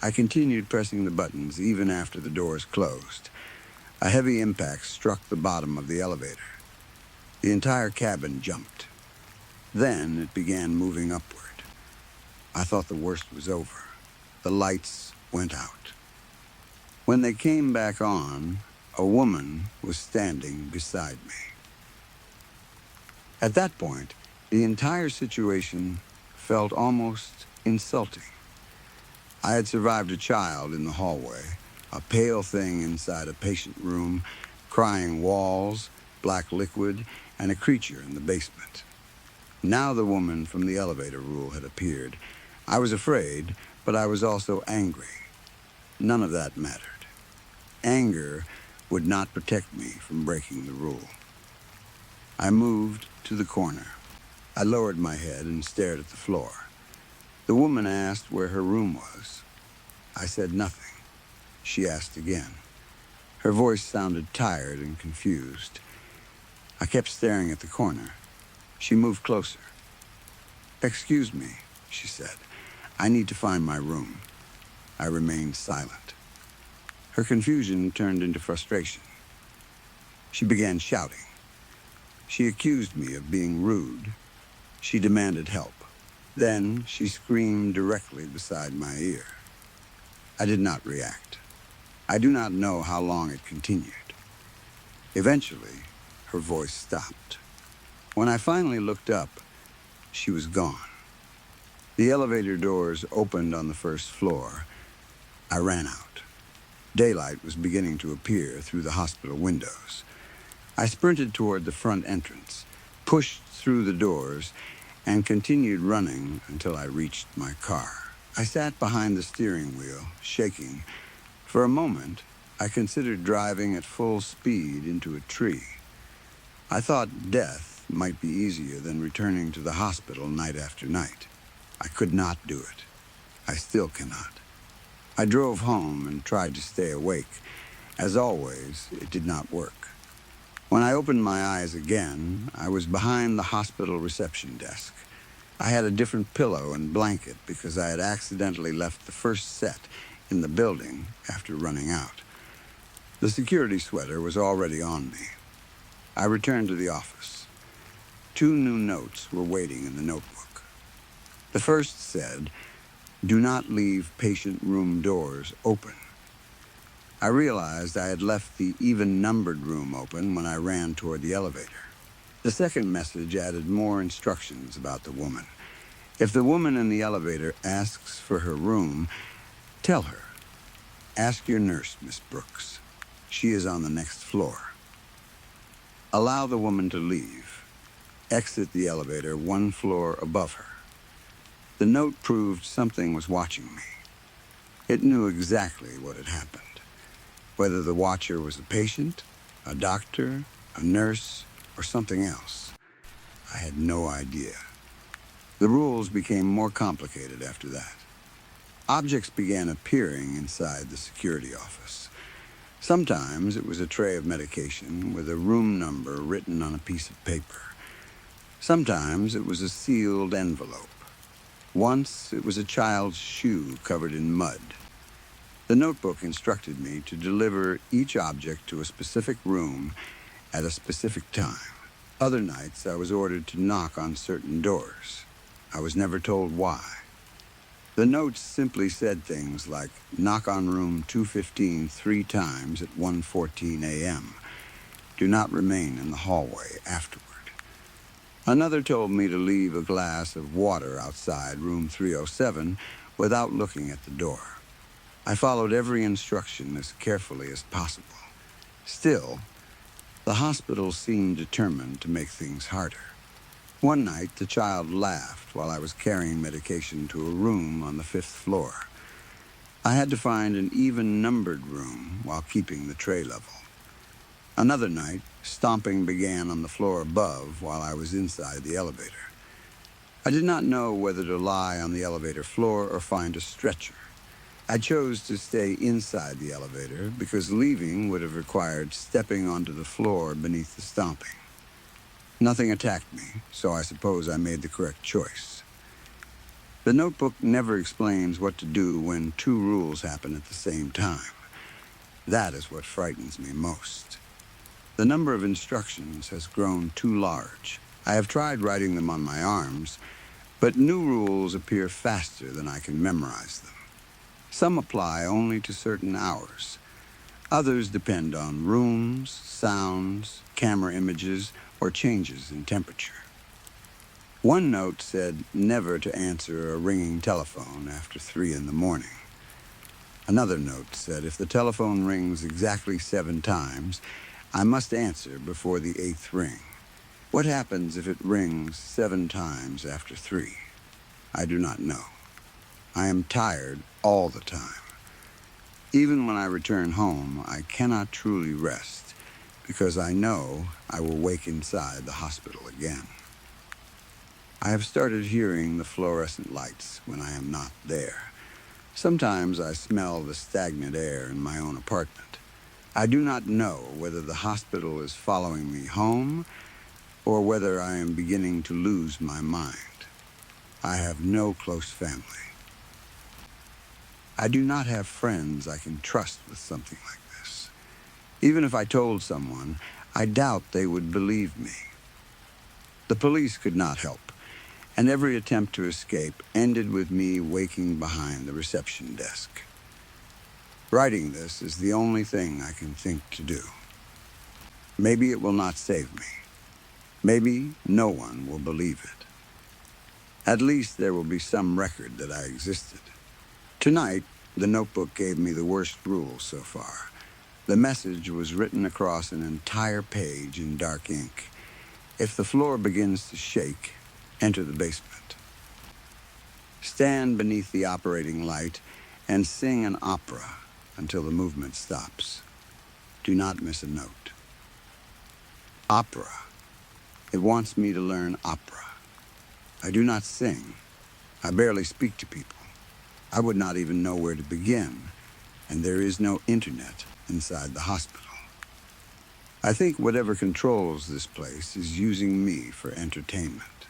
I continued pressing the buttons even after the doors closed. A heavy impact struck the bottom of the elevator. The entire cabin jumped. Then it began moving upward. I thought the worst was over. The lights went out. When they came back on, a woman was standing beside me. At that point, the entire situation felt almost insulting. I had survived a child in the hallway, a pale thing inside a patient room, crying walls, black liquid, and a creature in the basement. Now the woman from the elevator rule had appeared. I was afraid, but I was also angry. none of that mattered. Anger would not protect me from breaking the rule. I moved to the corner. I lowered my head and stared at the floor. The woman asked where her room was. I said nothing. She asked again. Her voice sounded tired and confused. I kept staring at the corner. She moved closer. "Excuse me," she said. "I need to find my room." I remained silent. Her confusion turned into frustration. She began shouting. She accused me of being rude. She demanded help. Then she screamed directly beside my ear. I did not react. I do not know how long it continued. Eventually, her voice stopped. When I finally looked up, she was gone. The elevator doors opened on the first floor. I ran out. Daylight was beginning to appear through the hospital windows. I sprinted toward the front entrance, pushed through the doors, and continued running until I reached my car. I sat behind the steering wheel, shaking. For a moment, I considered driving at full speed into a tree. I thought death might be easier than returning to the hospital night after night. I could not do it. I still cannot. I drove home and tried to stay awake. As always, it did not work. When I opened my eyes again, I was behind the hospital reception desk. I had a different pillow and blanket because I had accidentally left the first set in the building after running out. The security sweater was already on me. I returned to the office. 2 new notes were waiting in the notebook. The first said, "Do not leave patient room doors open." I realized I had left the even-numbered room open when I ran toward the elevator. The second message added more instructions about the woman. If the woman in the elevator asks for her room, tell her, "Ask your nurse, Miss Brooks. She is on the next floor." Allow the woman to leave. Exit the elevator 1 floor above her. The note proved something was watching me. It knew exactly what had happened. Whether the watcher was a patient, a doctor, a nurse, or something else, I had no idea. The rules became more complicated after that. Objects began appearing inside the security office. Sometimes it was a tray of medication with a room number written on a piece of paper. Sometimes it was a sealed envelope. Once it was a child's shoe covered in mud. The notebook instructed me to deliver each object to a specific room at a specific time. Other nights, I was ordered to knock on certain doors. I was never told why. The notes simply said things like, "Knock on room 215 3 times at 1:14 a.m. Do not remain in the hallway afterward." Another told me to leave a glass of water outside room 307 without looking at the door. I followed every instruction as carefully as possible. Still, the hospital seemed determined to make things harder. One night, the child laughed while I was carrying medication to a room on the 5th floor. I had to find an even-numbered room while keeping the tray level. Another night, stomping began on the floor above while I was inside the elevator. I did not know whether to lie on the elevator floor or find a stretcher. I chose to stay inside the elevator because leaving would have required stepping onto the floor beneath the stomping. Nothing attacked me, so I suppose I made the correct choice. The notebook never explains what to do when 2 rules happen at the same time. That is what frightens me most. The number of instructions has grown too large. I have tried writing them on my arms, but new rules appear faster than I can memorize them. Some apply only to certain hours. Others depend on rooms, sounds, camera images, or changes in temperature. One note said never to answer a ringing telephone after 3 in the morning. Another note said if the telephone rings exactly 7 times, I must answer before the 8th ring. What happens if it rings 7 times after 3? I do not know. I am tired all the time. Even when I return home, I cannot truly rest because I know I will wake inside the hospital again. I have started hearing the fluorescent lights when I am not there. Sometimes I smell the stagnant air in my own apartment. I do not know whether the hospital is following me home or whether I am beginning to lose my mind. I have no close family. I do not have friends I can trust with something like this. Even if I told someone, I doubt they would believe me. The police could not help, and every attempt to escape ended with me waking behind the reception desk. Writing this is the only thing I can think to do. Maybe it will not save me. Maybe no one will believe it. At least there will be some record that I existed. Tonight, the notebook gave me the worst rule so far. The message was written across an entire page in dark ink. If the floor begins to shake, enter the basement. Stand beneath the operating light and sing an opera until the movement stops. Do not miss a note. Opera. It wants me to learn opera. I do not sing. I barely speak to people. I would not even know where to begin, and there is no internet inside the hospital. I think whatever controls this place is using me for entertainment.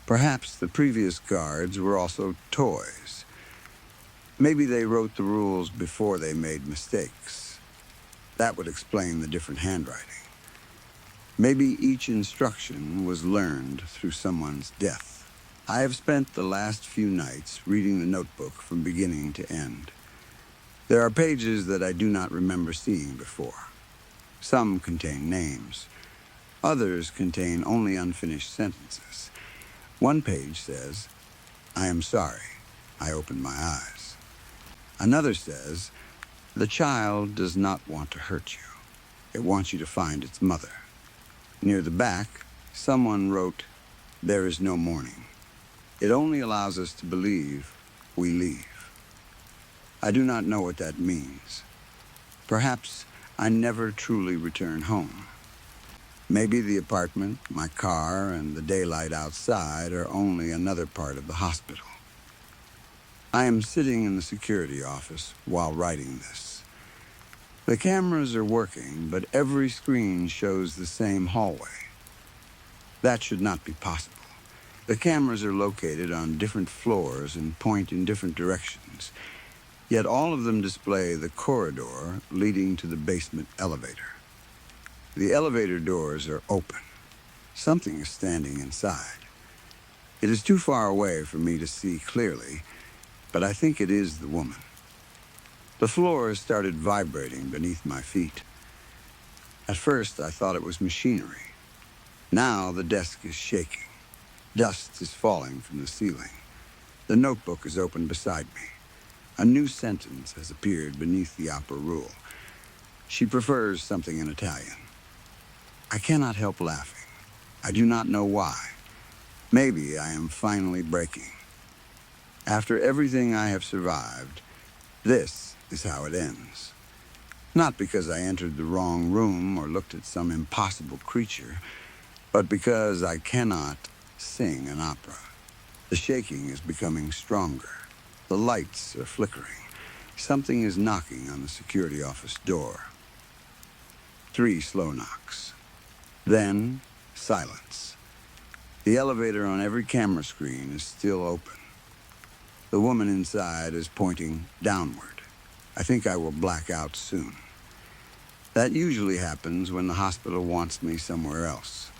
Perhaps the previous guards were also toys. Maybe they wrote the rules before they made mistakes. That would explain the different handwriting. Maybe each instruction was learned through someone's death. I have spent the last few nights reading the notebook from beginning to end. There are pages that I do not remember seeing before. Some contain names. Others contain only unfinished sentences. One page says, "I am sorry. I opened my eyes." Another says, "The child does not want to hurt you. It wants you to find its mother." Near the back, someone wrote, "There is no mourning. It only allows us to believe we leave." I do not know what that means. Perhaps I never truly return home. Maybe the apartment, my car, and the daylight outside are only another part of the hospital. I am sitting in the security office while writing this. The cameras are working, but every screen shows the same hallway. That should not be possible. The cameras are located on different floors and point in different directions, yet all of them display the corridor leading to the basement elevator. The elevator doors are open. Something is standing inside. It is too far away for me to see clearly, but I think it is the woman. The floor has started vibrating beneath my feet. At first, I thought it was machinery. Now the desk is shaking. Dust is falling from the ceiling. The notebook is open beside me. A new sentence has appeared beneath the opera rule. She prefers something in Italian. I cannot help laughing. I do not know why. Maybe I am finally breaking. After everything I have survived, this is how it ends. Not because I entered the wrong room or looked at some impossible creature, but because I cannot sing an opera. The shaking is becoming stronger. The lights are flickering. Something is knocking on the security office door. 3 slow knocks. Then, silence. The elevator on every camera screen is still open. The woman inside is pointing downward. I think I will black out soon. That usually happens when the hospital wants me somewhere else.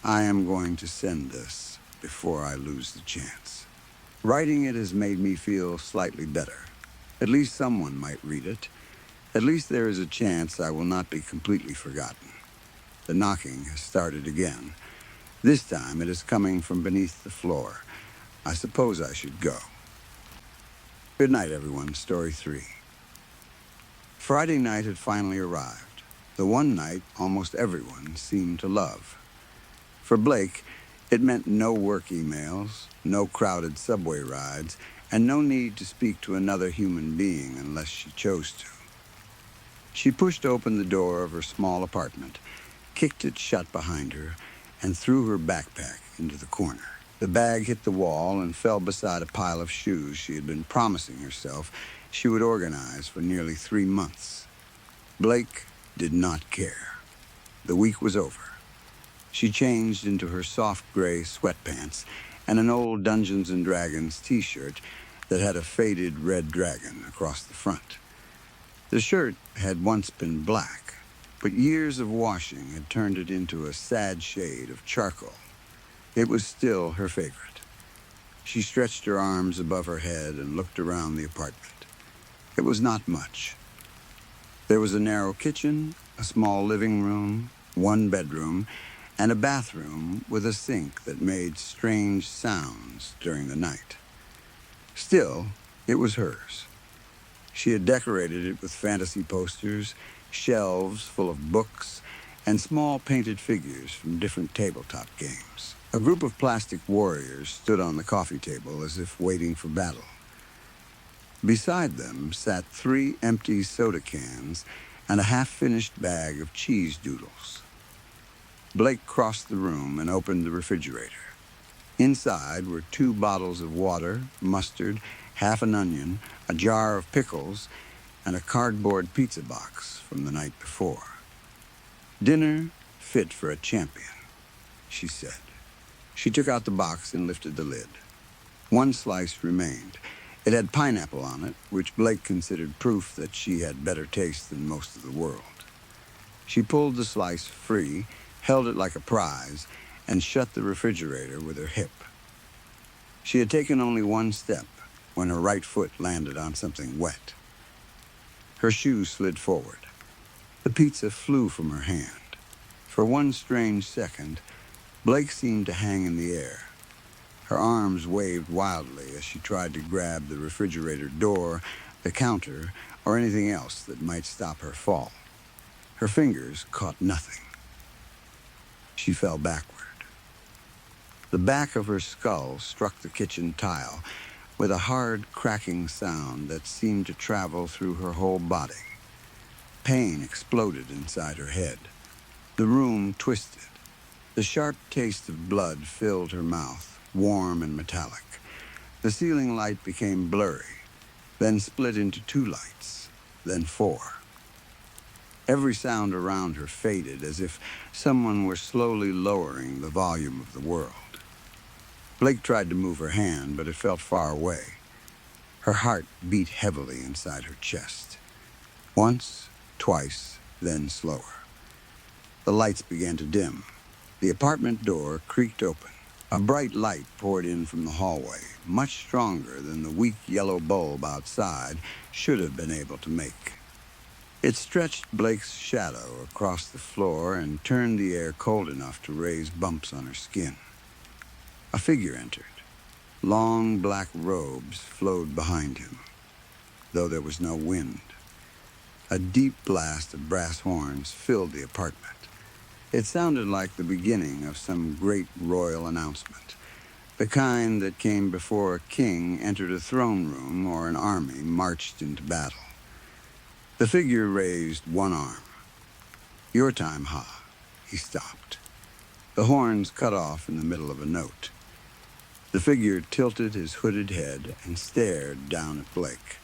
I am going to send this before I lose the chance. Writing it has made me feel slightly better. At least someone might read it. At least there is a chance I will not be completely forgotten. The knocking has started again. This time it is coming from beneath the floor. I suppose I should go. Good night, everyone. Story 3. Friday night had finally arrived. The one night almost everyone seemed to love. For Blake, it meant no work emails, no crowded subway rides, and no need to speak to another human being unless she chose to. She pushed open the door of her small apartment, kicked it shut behind her, and threw her backpack into the corner. The bag hit the wall and fell beside a pile of shoes she had been promising herself she would organize for nearly 3 months. Blake did not care. The week was over. She changed into her soft gray sweatpants and an old Dungeons & Dragons t-shirt that had a faded red dragon across the front. The shirt had once been black, but years of washing had turned it into a sad shade of charcoal. It was still her favorite. She stretched her arms above her head and looked around the apartment. It was not much. There was a narrow kitchen, a small living room, 1 bedroom, and a bathroom with a sink that made strange sounds during the night. Still, it was hers. She had decorated it with fantasy posters, shelves full of books, and small painted figures from different tabletop games. A group of plastic warriors stood on the coffee table as if waiting for battle. Beside them sat 3 empty soda cans and a half-finished bag of cheese doodles. Blake crossed the room and opened the refrigerator. Inside were 2 bottles of water, mustard, half an onion, a jar of pickles, and a cardboard pizza box from the night before. "Dinner fit for a champion," she said. She took out the box and lifted the lid. 1 slice remained. It had pineapple on it, which Blake considered proof that she had better taste than most of the world. She pulled the slice free, held it like a prize, and shut the refrigerator with her hip. She had taken only 1 step when her right foot landed on something wet. Her shoe slid forward. The pizza flew from her hand. For 1 strange second, Blake seemed to hang in the air. Her arms waved wildly as she tried to grab the refrigerator door, the counter, or anything else that might stop her fall. Her fingers caught nothing. She fell backward. The back of her skull struck the kitchen tile with a hard, cracking sound that seemed to travel through her whole body. Pain exploded inside her head. The room twisted. The sharp taste of blood filled her mouth, warm and metallic. The ceiling light became blurry, then split into 2 lights, then 4. Every sound around her faded as if someone were slowly lowering the volume of the world. Blake tried to move her hand, but it felt far away. Her heart beat heavily inside her chest. Once, twice, then slower. The lights began to dim. The apartment door creaked open. A bright light poured in from the hallway, much stronger than the weak yellow bulb outside should have been able to make. It stretched Blake's shadow across the floor and turned the air cold enough to raise bumps on her skin. A figure entered. Long black robes flowed behind him, though there was no wind. A deep blast of brass horns filled the apartment. It sounded like the beginning of some great royal announcement, the kind that came before a king entered a throne room or an army marched into battle. The figure raised 1 arm. "Your time, Ha." He stopped. The horns cut off in the middle of a note. The figure tilted his hooded head and stared down at Blake.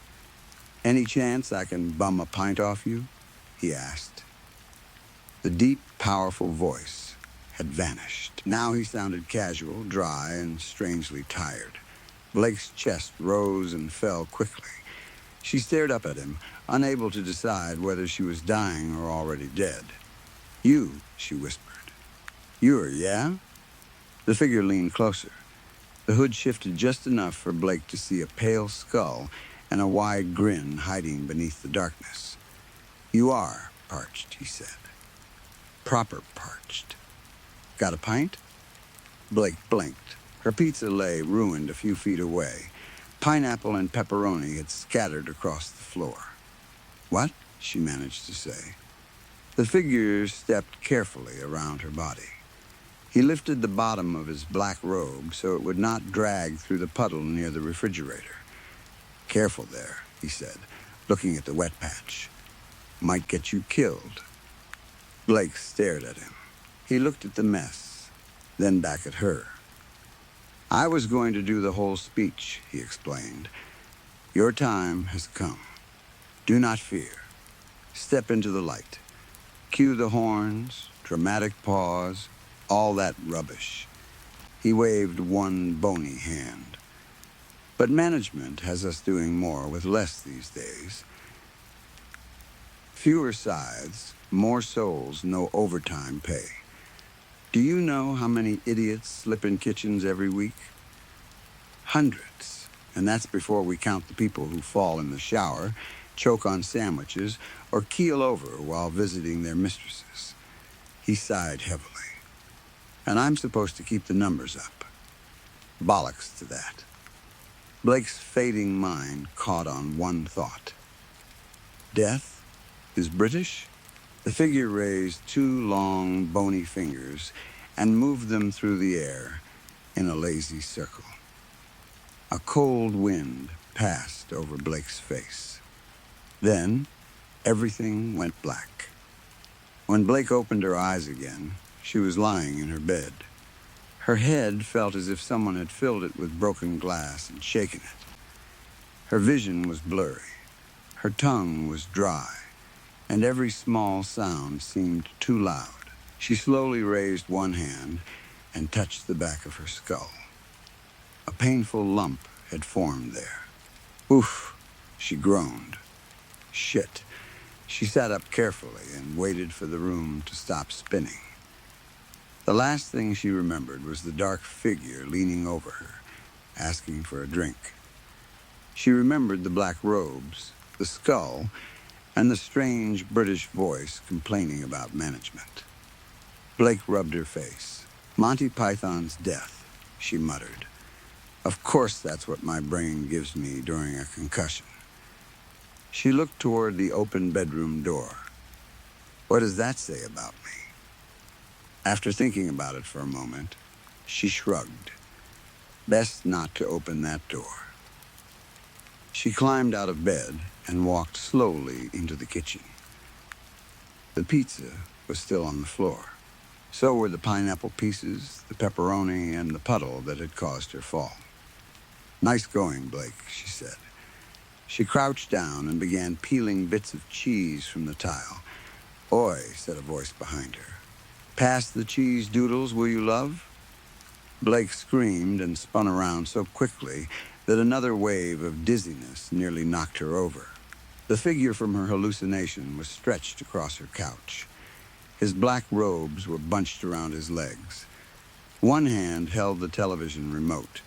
"Any chance I can bum a pint off you?" he asked. The deep, powerful voice had vanished. Now he sounded casual, dry, and strangely tired. Blake's chest rose and fell quickly. She stared up at him, unable to decide whether she was dying or already dead. "You," she whispered. "You're, yeah?" The figure leaned closer. The hood shifted just enough for Blake to see a pale skull and a wide grin hiding beneath the darkness. "You are parched," he said. "Proper parched. Got a pint?" Blake blinked. Her pizza lay ruined a few feet away. Pineapple and pepperoni had scattered across the floor. "What?" she managed to say. The figure stepped carefully around her body. He lifted the bottom of his black robe so it would not drag through the puddle near the refrigerator. Careful there, he said, looking at the wet patch. Might get you killed. Blake stared at him. He looked at the mess, then back at her. I was going to do the whole speech, he explained. Your time has come. Do not fear. Step into the light. Cue the horns, dramatic pause, all that rubbish. He waved one bony hand. But management has us doing more with less these days. Fewer scythes, more souls, no overtime pay. Do you know how many idiots slip in kitchens every week? Hundreds. And that's before we count the people who fall in the shower, choke on sandwiches, or keel over while visiting their mistresses. He sighed heavily. And I'm supposed to keep the numbers up. Bollocks to that. Blake's fading mind caught on one thought. Death is British? The figure raised two long, bony fingers and moved them through the air in a lazy circle. A cold wind passed over Blake's face. Then, everything went black. When Blake opened her eyes again, she was lying in her bed. Her head felt as if someone had filled it with broken glass and shaken it. Her vision was blurry. Her tongue was dry, and every small sound seemed too loud. She slowly raised one hand and touched the back of her skull. A painful lump had formed there. Oof, she groaned. Shit. She sat up carefully and waited for the room to stop spinning. The last thing she remembered was the dark figure leaning over her, asking for a drink. She remembered the black robes, the skull, and the strange British voice complaining about management. Blake rubbed her face. Monty Python's death, she muttered. Of course that's what my brain gives me during a concussion. She looked toward the open bedroom door. What does that say about me? After thinking about it for a moment, she shrugged. Best not to open that door. She climbed out of bed and walked slowly into the kitchen. The pizza was still on the floor. So were the pineapple pieces, the pepperoni, and the puddle that had caused her fall. Nice going, Blake, she said. She crouched down and began peeling bits of cheese from the tile. Oi, said a voice behind her. Pass the cheese doodles, will you, love? Blake screamed and spun around so quickly that another wave of dizziness nearly knocked her over. The figure from her hallucination was stretched across her couch. His black robes were bunched around his legs. One hand held the television remote.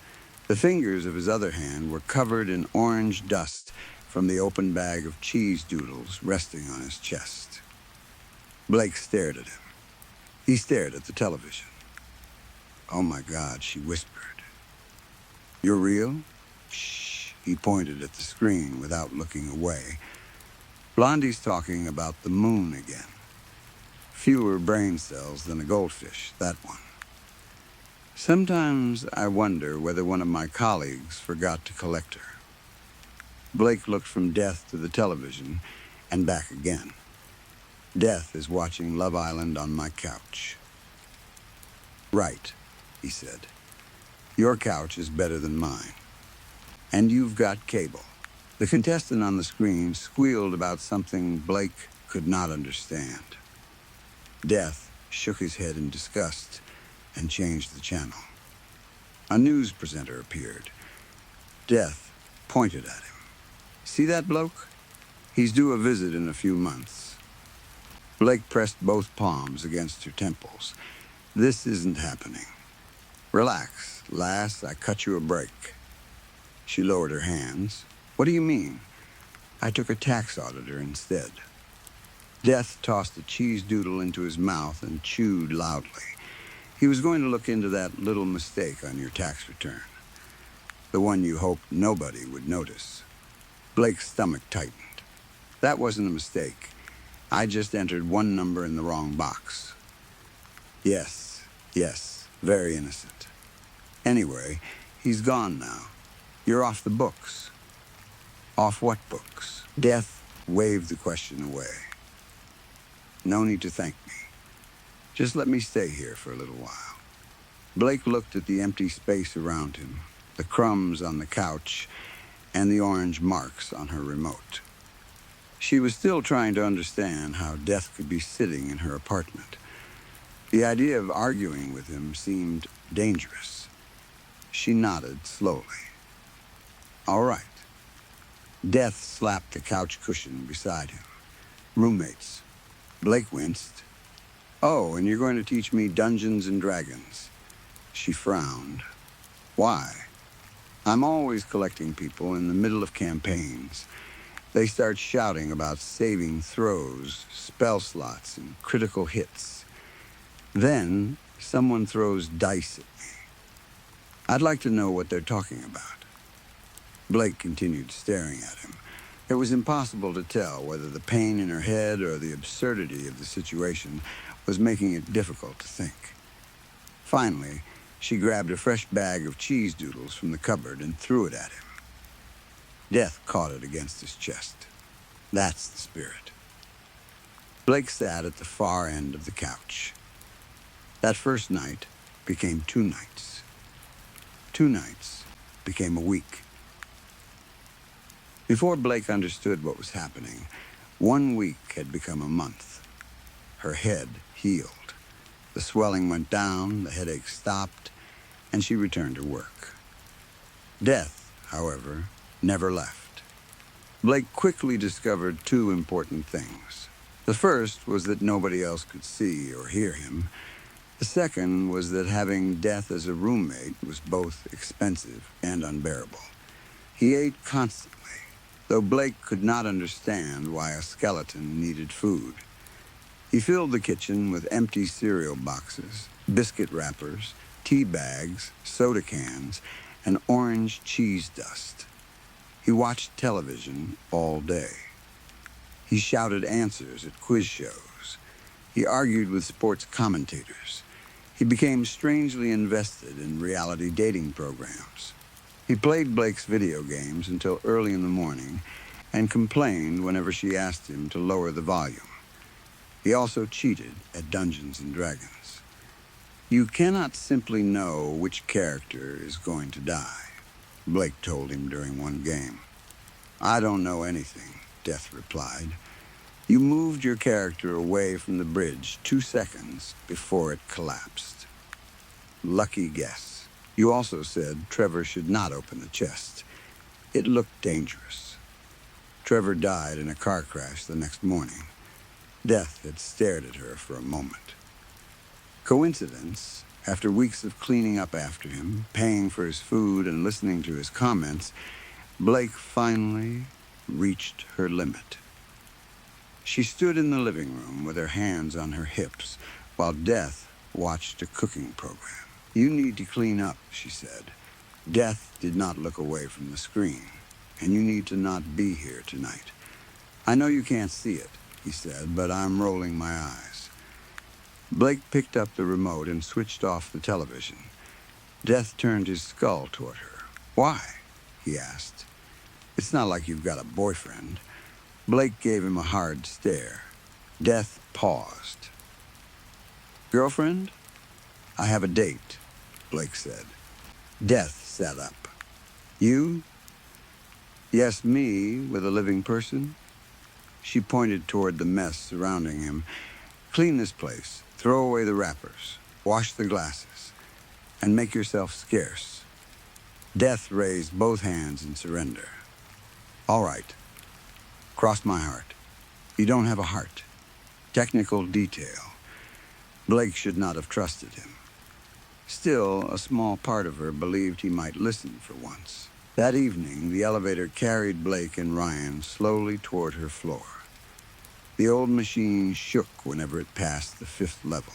The fingers of his other hand were covered in orange dust from the open bag of cheese doodles resting on his chest. Blake stared at him. He stared at the television. Oh my God, she whispered. You're real? Shh, he pointed at the screen without looking away. Blondie's talking about the moon again. Fewer brain cells than a goldfish, that one. Sometimes I wonder whether one of my colleagues forgot to collect her. Blake looked from Death to the television and back again. Death is watching Love Island on my couch. Right, he said. Your couch is better than mine. And you've got cable. The contestant on the screen squealed about something Blake could not understand. Death shook his head in disgust and changed the channel. A news presenter appeared. Death pointed at him. See that bloke? He's due a visit in a few months. Blake pressed both palms against her temples. This isn't happening. Relax, lass, I cut you a break. She lowered her hands. What do you mean? I took a tax auditor instead. Death tossed a cheese doodle into his mouth and chewed loudly. He was going to look into that little mistake on your tax return. The one you hoped nobody would notice. Blake's stomach tightened. That wasn't a mistake. I just entered one number in the wrong box. Yes, very innocent. Anyway, he's gone now. You're off the books. Off what books? Death waved the question away. No need to thank me. Just let me stay here for a little while. Blake looked at the empty space around him, the crumbs on the couch, and the orange marks on her remote. She was still trying to understand how Death could be sitting in her apartment. The idea of arguing with him seemed dangerous. She nodded slowly. All right. Death slapped the couch cushion beside him. Roommates. Blake winced. Oh, and you're going to teach me Dungeons and Dragons. She frowned. Why? I'm always collecting people in the middle of campaigns. They start shouting about saving throws, spell slots, and critical hits. Then someone throws dice at me. I'd like to know what they're talking about. Blake continued staring at him. It was impossible to tell whether the pain in her head or the absurdity of the situation was making it difficult to think. Finally, she grabbed a fresh bag of cheese doodles from the cupboard and threw it at him. Death caught it against his chest. That's the spirit. Blake sat at the far end of the couch. That first night became 2 nights. 2 nights became a week. Before Blake understood what was happening, 1 week had become a month. Her head healed. The swelling went down, the headache stopped, and she returned to work. Death, however, never left. Blake quickly discovered 2 important things. The first was that nobody else could see or hear him. The second was that having Death as a roommate was both expensive and unbearable. He ate constantly, though Blake could not understand why a skeleton needed food. He filled the kitchen with empty cereal boxes, biscuit wrappers, tea bags, soda cans, and orange cheese dust. He watched television all day. He shouted answers at quiz shows. He argued with sports commentators. He became strangely invested in reality dating programs. He played Blake's video games until early in the morning and complained whenever she asked him to lower the volume. He also cheated at Dungeons and Dragons. You cannot simply know which character is going to die, Blake told him during one game. I don't know anything, Death replied. You moved your character away from the bridge 2 seconds before it collapsed. Lucky guess. You also said Trevor should not open the chest. It looked dangerous. Trevor died in a car crash the next morning. Death had stared at her for a moment. Coincidence? After weeks of cleaning up after him, paying for his food, and listening to his comments, Blake finally reached her limit. She stood in the living room with her hands on her hips while Death watched a cooking program. You need to clean up, she said. Death did not look away from the screen, and you need to not be here tonight. I know you can't see it, he said, but I'm rolling my eyes. Blake picked up the remote and switched off the television. Death turned his skull toward her. Why? He asked. It's not like you've got a boyfriend. Blake gave him a hard stare. Death paused. Girlfriend? I have a date, Blake said. Death sat up. You? Yes, me, with a living person? She pointed toward the mess surrounding him. Clean this place. Throw away the wrappers. Wash the glasses. And make yourself scarce. Death raised both hands in surrender. All right. Cross my heart. You don't have a heart. Technical detail. Blake should not have trusted him. Still, a small part of her believed he might listen for once. That evening, the elevator carried Blake and Ryan slowly toward her floor. The old machine shook whenever it passed the 5th level.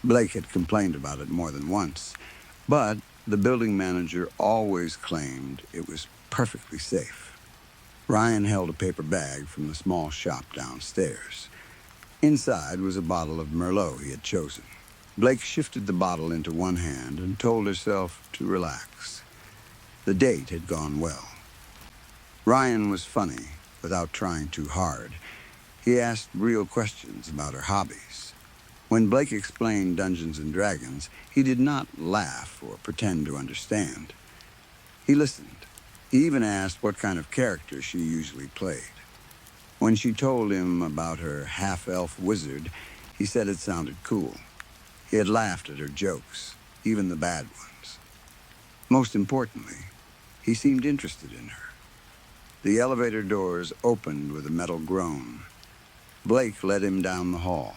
Blake had complained about it more than once, but the building manager always claimed it was perfectly safe. Ryan held a paper bag from the small shop downstairs. Inside was a bottle of Merlot he had chosen. Blake shifted the bottle into one hand and told herself to relax. The date had gone well. Ryan was funny without trying too hard. He asked real questions about her hobbies. When Blake explained Dungeons and Dragons, he did not laugh or pretend to understand. He listened. He even asked what kind of character she usually played. When she told him about her half-elf wizard, he said it sounded cool. He had laughed at her jokes, even the bad ones. Most importantly, he seemed interested in her. The elevator doors opened with a metal groan. Blake led him down the hall.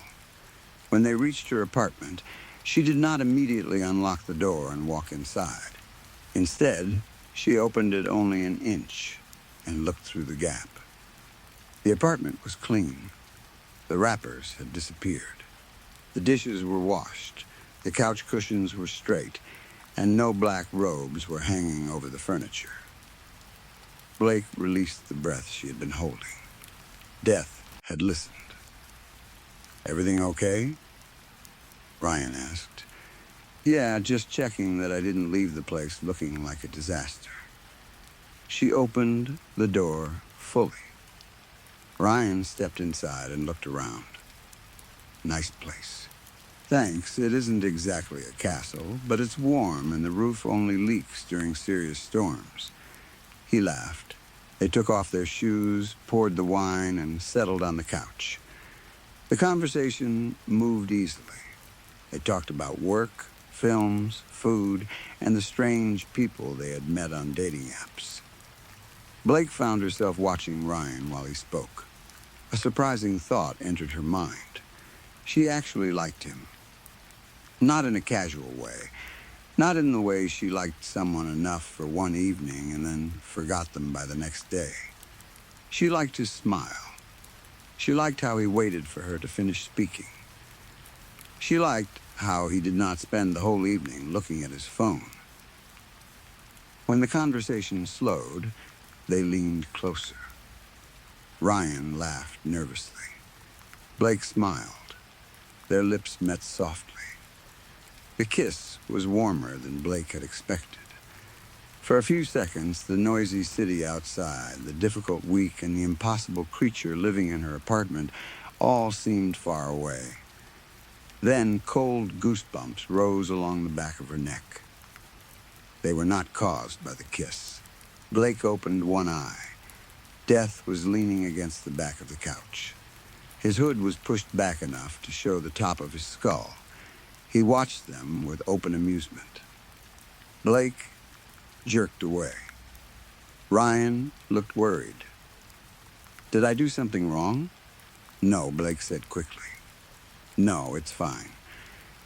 When they reached her apartment, she did not immediately unlock the door and walk inside. Instead, she opened it only an inch and looked through the gap. The apartment was clean. The wrappers had disappeared. The dishes were washed, the couch cushions were straight, and no black robes were hanging over the furniture. Blake released the breath she had been holding. Death had listened. "Everything okay?" Ryan asked. "Yeah, just checking that I didn't leave the place looking like a disaster." She opened the door fully. Ryan stepped inside and looked around. "Nice place." "Thanks, it isn't exactly a castle, but it's warm and the roof only leaks during serious storms." He laughed. They took off their shoes, poured the wine, and settled on the couch. The conversation moved easily. They talked about work, films, food, and the strange people they had met on dating apps. Blake found herself watching Ryan while he spoke. A surprising thought entered her mind. She actually liked him. Not in a casual way. Not in the way she liked someone enough for one evening and then forgot them by the next day. She liked his smile. She liked how he waited for her to finish speaking. She liked how he did not spend the whole evening looking at his phone. When the conversation slowed, they leaned closer. Ryan laughed nervously. Blake smiled. Their lips met softly. The kiss was warmer than Blake had expected. For a few seconds, the noisy city outside, the difficult week, and the impossible creature living in her apartment all seemed far away. Then cold goosebumps rose along the back of her neck. They were not caused by the kiss. Blake opened one eye. Death was leaning against the back of the couch. His hood was pushed back enough to show the top of his skull. He watched them with open amusement. Blake jerked away. Ryan looked worried. "Did I do something wrong?" "No," Blake said quickly. "No, it's fine."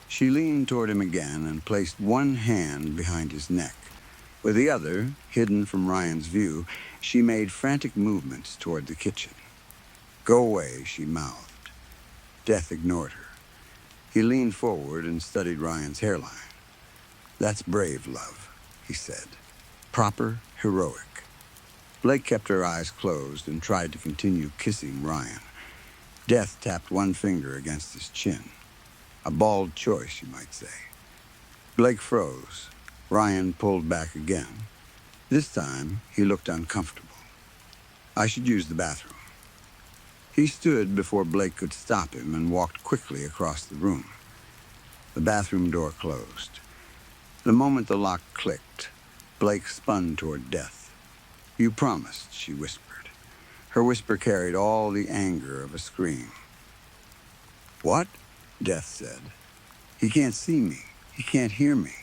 She leaned toward him again and placed one hand behind his neck. With the other, hidden from Ryan's view, she made frantic movements toward the kitchen. "Go away," she mouthed. Death ignored her. He leaned forward and studied Ryan's hairline. "That's brave, love," he said. "Proper, heroic." Blake kept her eyes closed and tried to continue kissing Ryan. Death tapped one finger against his chin. A bald choice, you might say. Blake froze. Ryan pulled back again. This time, he looked uncomfortable. "I should use the bathroom." He stood before Blake could stop him and walked quickly across the room. The bathroom door closed. The moment the lock clicked, Blake spun toward Death. "You promised," she whispered. Her whisper carried all the anger of a scream. "What?" Death said. "He can't see me. He can't hear me.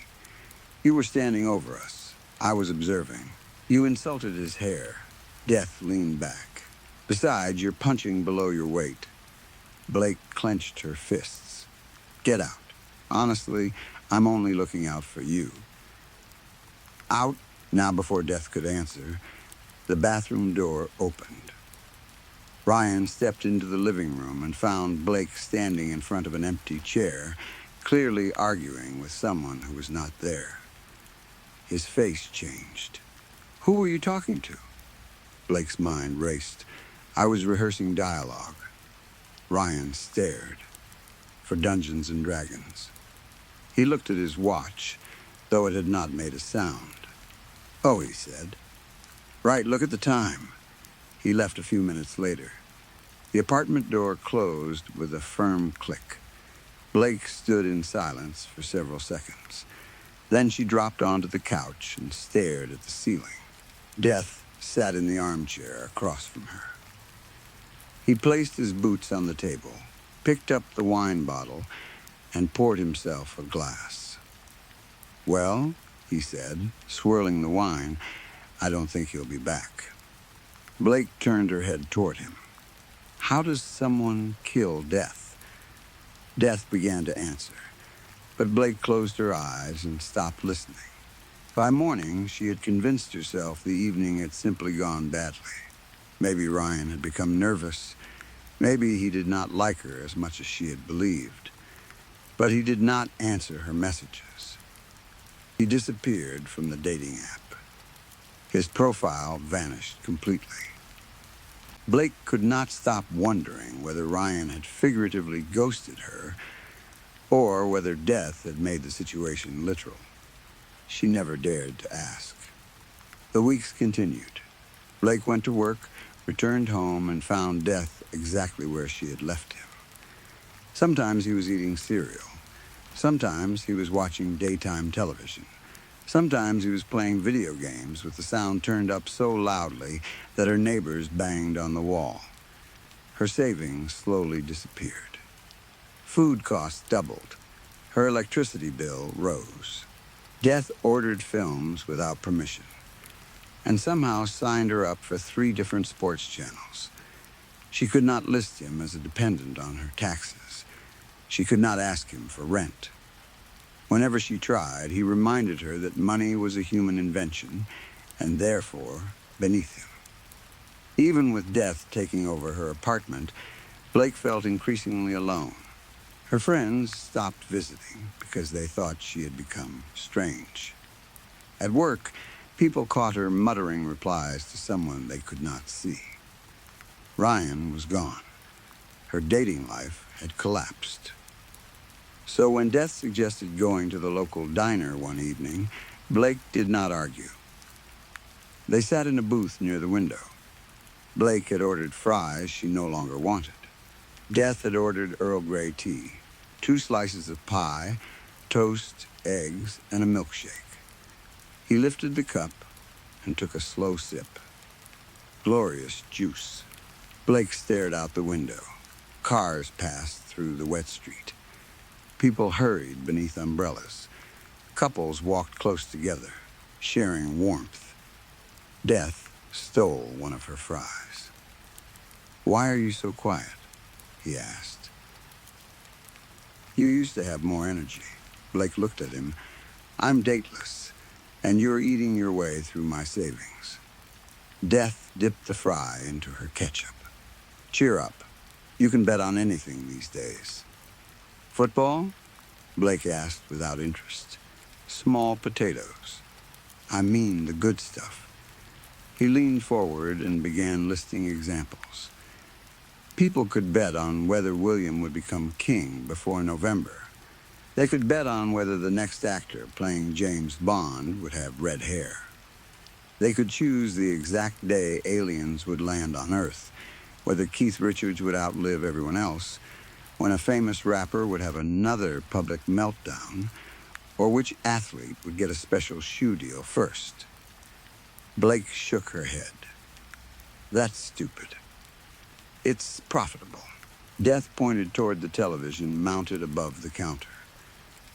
You were standing over us. I was observing. You insulted his hair." Death leaned back. "Besides, you're punching below your weight." Blake clenched her fists. "Get out. Honestly, I'm only looking out for you." "Out?" Now, before Death could answer, the bathroom door opened. Ryan stepped into the living room and found Blake standing in front of an empty chair, clearly arguing with someone who was not there. His face changed. "Who were you talking to?" Blake's mind raced. "I was rehearsing dialogue." Ryan stared. "For Dungeons and Dragons." He looked at his watch, though it had not made a sound. "Oh," he said. Right, look at the time. He left a few minutes later. The apartment door closed with a firm click. Blake stood in silence for several seconds. Then she dropped onto the couch and stared at the ceiling. Death sat in the armchair across from her. He placed his boots on the table, picked up the wine bottle, and poured himself a glass. "Well," he said, swirling the wine, "I don't think he'll be back." Blake turned her head toward him. "How does someone kill Death?" Death began to answer, but Blake closed her eyes and stopped listening. By morning, she had convinced herself the evening had simply gone badly. Maybe Ryan had become nervous. Maybe he did not like her as much as she had believed. But he did not answer her messages. He disappeared from the dating app. His profile vanished completely. Blake could not stop wondering whether Ryan had figuratively ghosted her or whether Death had made the situation literal. She never dared to ask. The weeks continued. Blake went to work, returned home, and found Death exactly where she had left him. Sometimes he was eating cereal. Sometimes he was watching daytime television. Sometimes he was playing video games with the sound turned up so loudly that her neighbors banged on the wall. Her savings slowly disappeared. Food costs doubled. Her electricity bill rose. Death ordered films without permission, and somehow signed her up for 3 different sports channels. She could not list him as a dependent on her taxes. She could not ask him for rent. Whenever she tried, he reminded her that money was a human invention, and therefore beneath him. Even with Death taking over her apartment, Blake felt increasingly alone. Her friends stopped visiting because they thought she had become strange. At work, people caught her muttering replies to someone they could not see. Ryan was gone. Her dating life had collapsed. So when Death suggested going to the local diner one evening, Blake did not argue. They sat in a booth near the window. Blake had ordered fries she no longer wanted. Death had ordered Earl Grey tea, 2 slices of pie, toast, eggs, and a milkshake. He lifted the cup and took a slow sip. Glorious juice. Blake stared out the window. Cars passed through the wet street. People hurried beneath umbrellas. Couples walked close together, sharing warmth. Death stole one of her fries. "Why are you so quiet?" he asked. "You used to have more energy." Blake looked at him. "I'm dateless, and you're eating your way through my savings." Death dipped the fry into her ketchup. "Cheer up. You can bet on anything these days." "Football?" Blake asked without interest. "Small potatoes. I mean the good stuff." He leaned forward and began listing examples. People could bet on whether William would become king before November. They could bet on whether the next actor playing James Bond would have red hair. They could choose the exact day aliens would land on Earth, whether Keith Richards would outlive everyone else, when a famous rapper would have another public meltdown, or which athlete would get a special shoe deal first. Blake shook her head. "That's stupid. It's profitable." Death pointed toward the television mounted above the counter.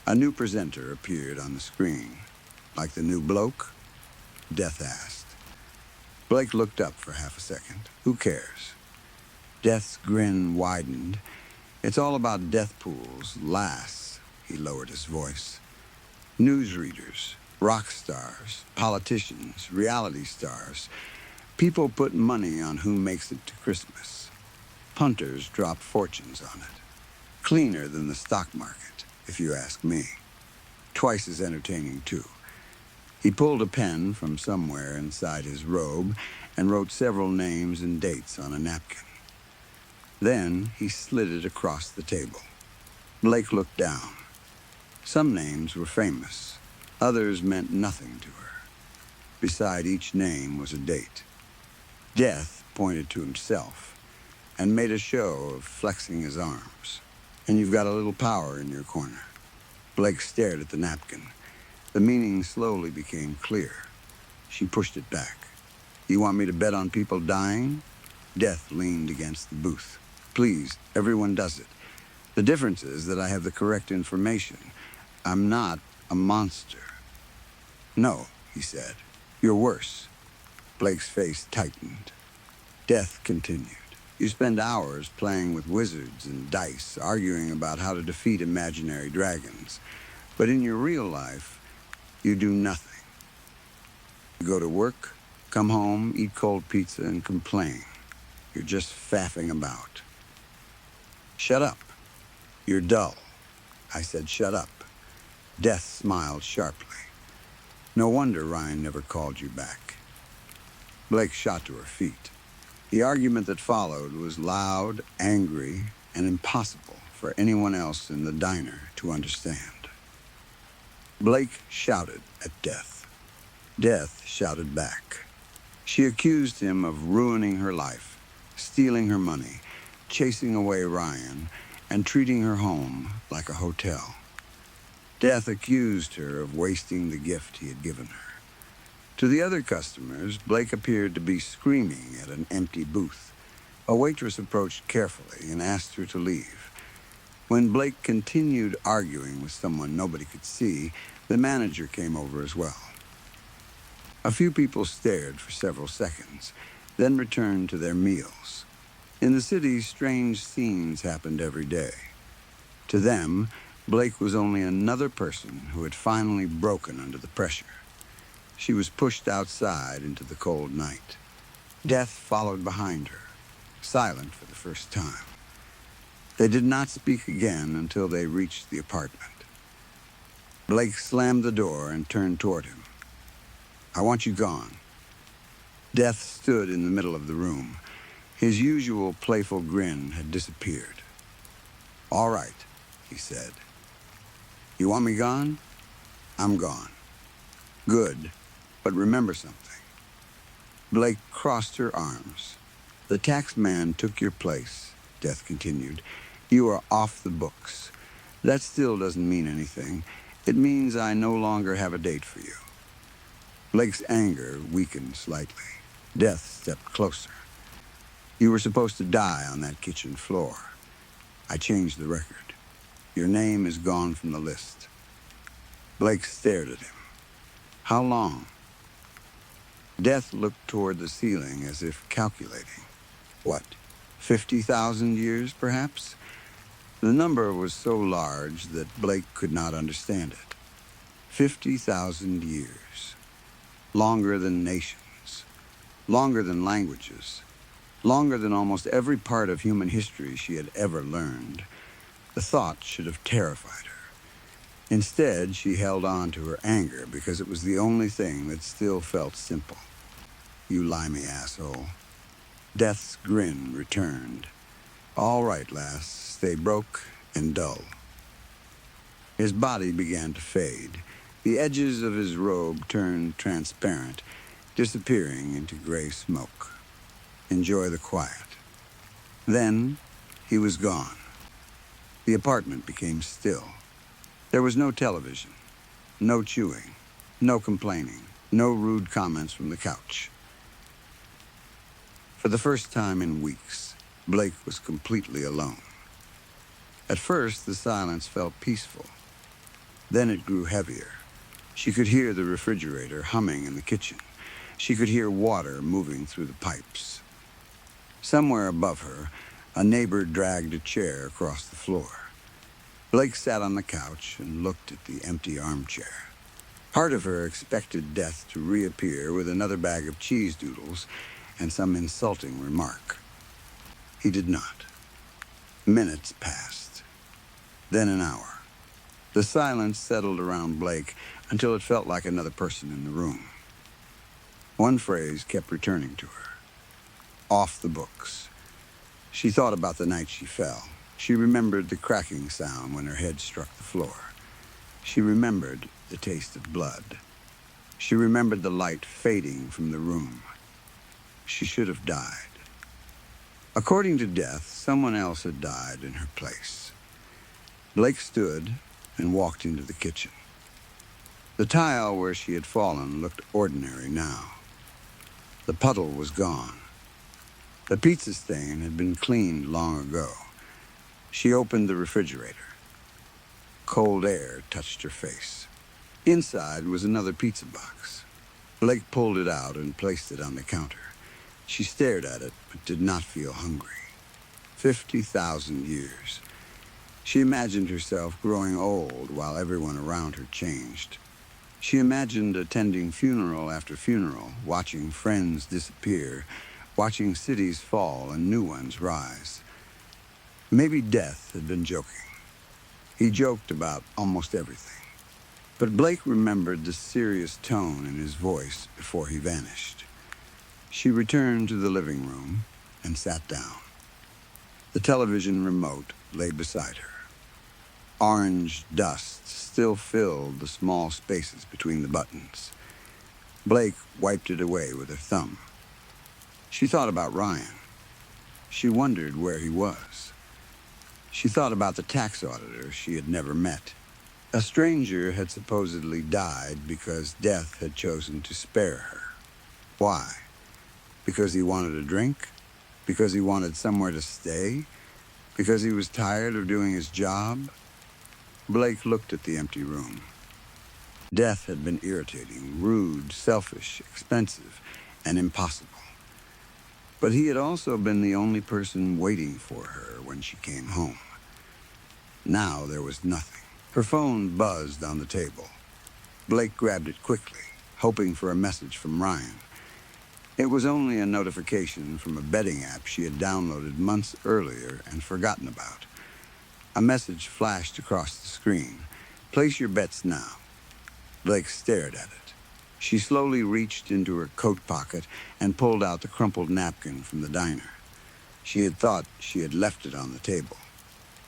A new presenter appeared on the screen. "Like the new bloke?" Death asked. Blake looked up for half a second. "Who cares?" Death's grin widened. "It's all about death pools, lasts." He lowered his voice. "Newsreaders, rock stars, politicians, reality stars. People put money on who makes it to Christmas. Punters drop fortunes on it. Cleaner than the stock market, if you ask me. Twice as entertaining, too." He pulled a pen from somewhere inside his robe and wrote several names and dates on a napkin. Then he slid it across the table. Blake looked down. Some names were famous. Others meant nothing to her. Beside each name was a date. Death pointed to himself and made a show of flexing his arms. And you've got a little power in your corner. Blake stared at the napkin. The meaning slowly became clear. She pushed it back. You want me to bet on people dying? Death leaned against the booth. Please, everyone does it. The difference is that I have the correct information. I'm not a monster. No, he said. You're worse. Blake's face tightened. Death continued. You spend hours playing with wizards and dice, arguing about how to defeat imaginary dragons. But in your real life, you do nothing. You go to work, come home, eat cold pizza, and complain. You're just faffing about. Shut up. You're dull. I said, shut up. Death smiled sharply. No wonder Ryan never called you back. Blake shot to her feet. The argument that followed was loud, angry, and impossible for anyone else in the diner to understand. Blake shouted at Death. Death shouted back. She accused him of ruining her life, stealing her money, chasing away Ryan, and treating her home like a hotel. Death accused her of wasting the gift he had given her. To the other customers, Blake appeared to be screaming at an empty booth. A waitress approached carefully and asked her to leave. When Blake continued arguing with someone nobody could see, the manager came over as well. A few people stared for several seconds, then returned to their meals. In the city, strange scenes happened every day. To them, Blake was only another person who had finally broken under the pressure. She was pushed outside into the cold night. Death followed behind her, silent for the first time. They did not speak again until they reached the apartment. Blake slammed the door and turned toward him. I want you gone. Death stood in the middle of the room. His usual playful grin had disappeared. All right, he said. You want me gone? I'm gone. Good. But remember something. Blake crossed her arms. The tax man took your place, Death continued. You are off the books. That still doesn't mean anything. It means I no longer have a date for you. Blake's anger weakened slightly. Death stepped closer. You were supposed to die on that kitchen floor. I changed the record. Your name is gone from the list. Blake stared at him. How long? Death looked toward the ceiling as if calculating. What, 50,000 years, perhaps? The number was so large that Blake could not understand it. 50,000 years. Longer than nations. Longer than languages. Longer than almost every part of human history she had ever learned. The thought should have terrified her. Instead, she held on to her anger because it was the only thing that still felt simple. You limey asshole. Death's grin returned. All right, lass, stay broke and dull. His body began to fade. The edges of his robe turned transparent, disappearing into gray smoke. Enjoy the quiet. Then, he was gone. The apartment became still. There was no television, no chewing, no complaining, no rude comments from the couch. For the first time in weeks, Blake was completely alone. At first, the silence felt peaceful. Then it grew heavier. She could hear the refrigerator humming in the kitchen. She could hear water moving through the pipes. Somewhere above her, a neighbor dragged a chair across the floor. Blake sat on the couch and looked at the empty armchair. Part of her expected Death to reappear with another bag of cheese doodles and some insulting remark. He did not. Minutes passed. Then an hour. The silence settled around Blake until it felt like another person in the room. One phrase kept returning to her. Off the books. She thought about the night she fell. She remembered the cracking sound when her head struck the floor. She remembered the taste of blood. She remembered the light fading from the room. She should have died. According to Death, someone else had died in her place. Blake stood and walked into the kitchen. The tile where she had fallen looked ordinary now. The puddle was gone. The pizza stain had been cleaned long ago. She opened the refrigerator. Cold air touched her face. Inside was another pizza box. Blake pulled it out and placed it on the counter. She stared at it, but did not feel hungry. 50,000 years. She imagined herself growing old while everyone around her changed. She imagined attending funeral after funeral, watching friends disappear, watching cities fall and new ones rise. Maybe Death had been joking. He joked about almost everything. But Blake remembered the serious tone in his voice before he vanished. She returned to the living room and sat down. The television remote lay beside her. Orange dust still filled the small spaces between the buttons. Blake wiped it away with her thumb. She thought about Ryan. She wondered where he was. She thought about the tax auditor she had never met. A stranger had supposedly died because Death had chosen to spare her. Why? Because he wanted a drink? Because he wanted somewhere to stay? Because he was tired of doing his job? Blake looked at the empty room. Death had been irritating, rude, selfish, expensive, and impossible. But he had also been the only person waiting for her when she came home. Now there was nothing. Her phone buzzed on the table. Blake grabbed it quickly, hoping for a message from Ryan. It was only a notification from a betting app she had downloaded months earlier and forgotten about. A message flashed across the screen. Place your bets now. Blake stared at it. She slowly reached into her coat pocket and pulled out the crumpled napkin from the diner. She had thought she had left it on the table.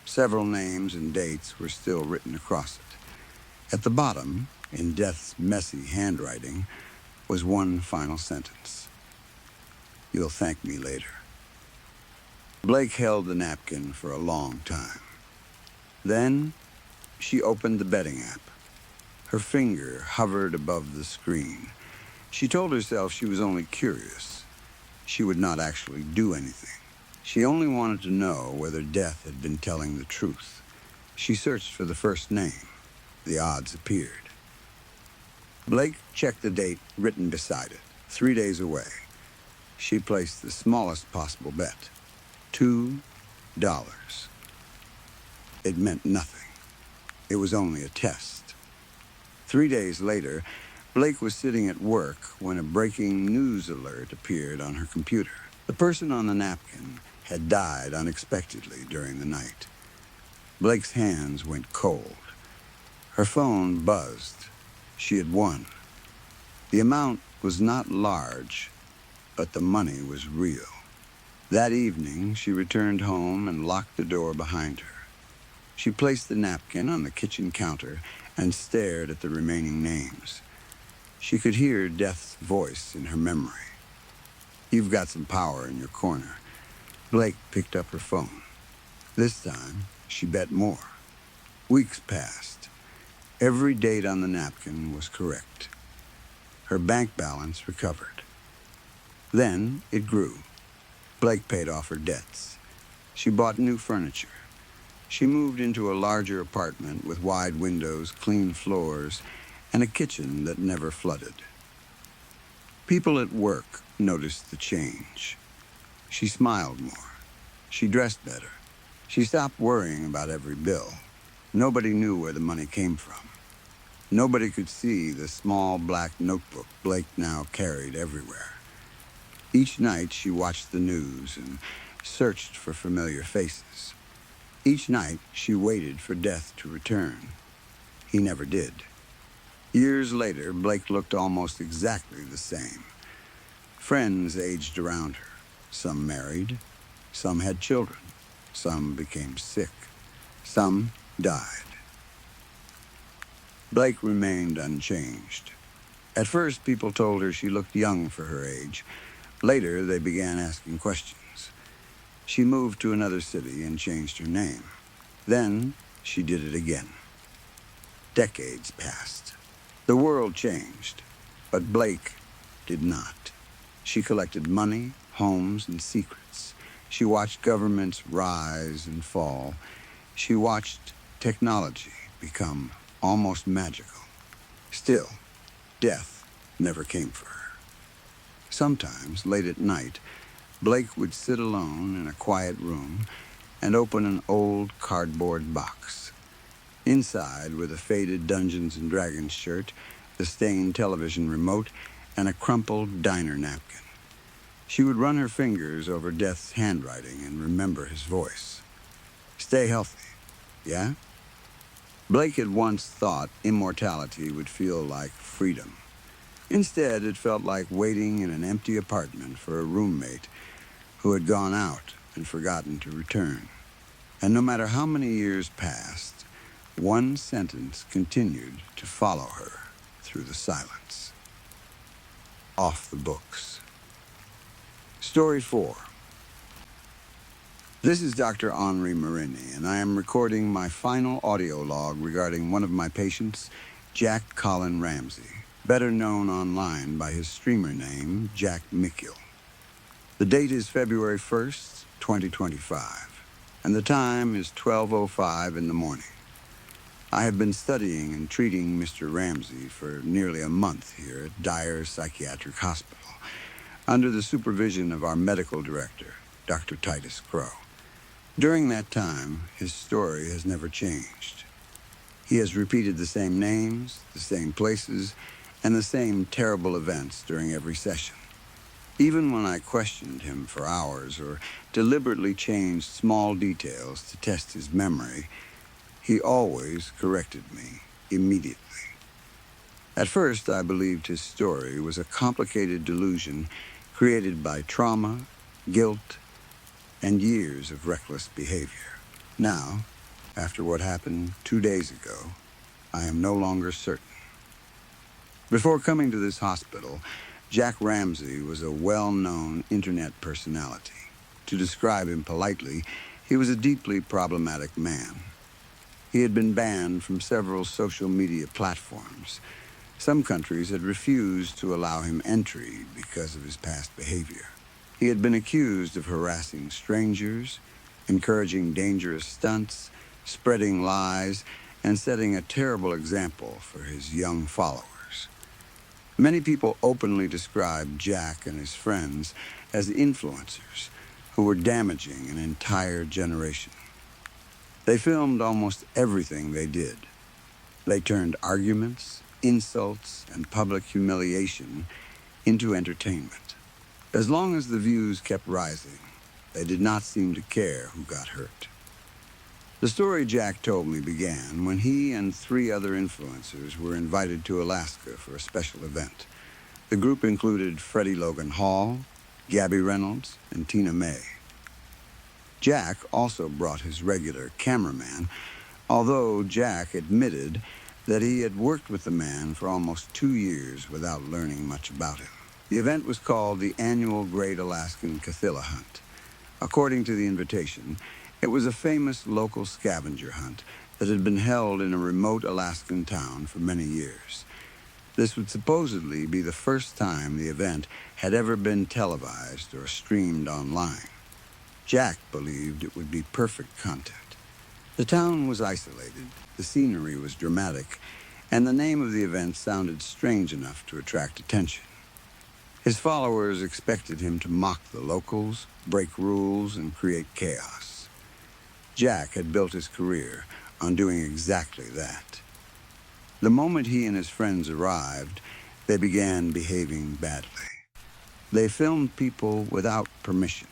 Several names and dates were still written across it. At the bottom, in Death's messy handwriting, was one final sentence. You'll thank me later. Blake held the napkin for a long time. Then, she opened the betting app. Her finger hovered above the screen. She told herself she was only curious. She would not actually do anything. She only wanted to know whether Death had been telling the truth. She searched for the first name. The odds appeared. Blake checked the date written beside it, 3 days away. She placed the smallest possible bet, $2. It meant nothing. It was only a test. 3 days later, Blake was sitting at work when a breaking news alert appeared on her computer. The person on the napkin had died unexpectedly during the night. Blake's hands went cold. Her phone buzzed. She had won. The amount was not large, but the money was real. That evening, she returned home and locked the door behind her. She placed the napkin on the kitchen counter and stared at the remaining names. She could hear Death's voice in her memory. You've got some power in your corner. Blake picked up her phone. This time, she bet more. Weeks passed. Every date on the napkin was correct. Her bank balance recovered. Then it grew. Blake paid off her debts. She bought new furniture. She moved into a larger apartment with wide windows, clean floors, and a kitchen that never flooded. People at work noticed the change. She smiled more. She dressed better. She stopped worrying about every bill. Nobody knew where the money came from. Nobody could see the small black notebook Blake now carried everywhere. Each night she watched the news and searched for familiar faces. Each night she waited for Death to return. He never did. Years later, Blake looked almost exactly the same. Friends aged around her. Some married. Some had children. Some became sick. Some died. Blake remained unchanged. At first, people told her she looked young for her age. Later, they began asking questions. She moved to another city and changed her name. Then, she did it again. Decades passed. The world changed, but Blake did not. She collected money, homes, and secrets. She watched governments rise and fall. She watched technology become almost magical. Still, death never came for her. Sometimes, late at night, Blake would sit alone in a quiet room and open an old cardboard box. Inside were the faded Dungeons and Dragons shirt, the stained television remote, and a crumpled diner napkin. She would run her fingers over Death's handwriting and remember his voice. Stay healthy, yeah? Blake had once thought immortality would feel like freedom. Instead, it felt like waiting in an empty apartment for a roommate who had gone out and forgotten to return. And no matter how many years passed, one sentence continued to follow her through the silence. Off the books. Story 4. This is Dr. Henri Marini, and I am recording my final audio log regarding one of my patients, Jack Colin Ramsey, better known online by his streamer name, Jack Mikiel. The date is February 1st, 2025, and the time is 12:05 in the morning. I have been studying and treating Mr. Ramsey for nearly a month here at Dyer Psychiatric Hospital, under the supervision of our medical director, Dr. Titus Crow. During that time, his story has never changed. He has repeated the same names, the same places, and the same terrible events during every session. Even when I questioned him for hours or deliberately changed small details to test his memory, he always corrected me immediately. At first, I believed his story was a complicated delusion created by trauma, guilt, and years of reckless behavior. Now, after what happened 2 days ago, I am no longer certain. Before coming to this hospital, Jack Ramsey was a well-known internet personality. To describe him politely, he was a deeply problematic man. He had been banned from several social media platforms. Some countries had refused to allow him entry because of his past behavior. He had been accused of harassing strangers, encouraging dangerous stunts, spreading lies, and setting a terrible example for his young followers. Many people openly described Jack and his friends as influencers who were damaging an entire generation. They filmed almost everything they did. They turned arguments, insults, and public humiliation into entertainment. As long as the views kept rising, they did not seem to care who got hurt. The story Jack told me began when he and 3 other influencers were invited to Alaska for a special event. The group included Freddie Logan Hall, Gabby Reynolds, and Tina May. Jack also brought his regular cameraman, although Jack admitted that he had worked with the man for almost 2 years without learning much about him. The event was called the Annual Great Alaskan Cathilla Hunt. According to the invitation, it was a famous local scavenger hunt that had been held in a remote Alaskan town for many years. This would supposedly be the first time the event had ever been televised or streamed online. Jack believed it would be perfect content. The town was isolated, the scenery was dramatic, and the name of the event sounded strange enough to attract attention. His followers expected him to mock the locals, break rules, and create chaos. Jack had built his career on doing exactly that. The moment he and his friends arrived, they began behaving badly. They filmed people without permission.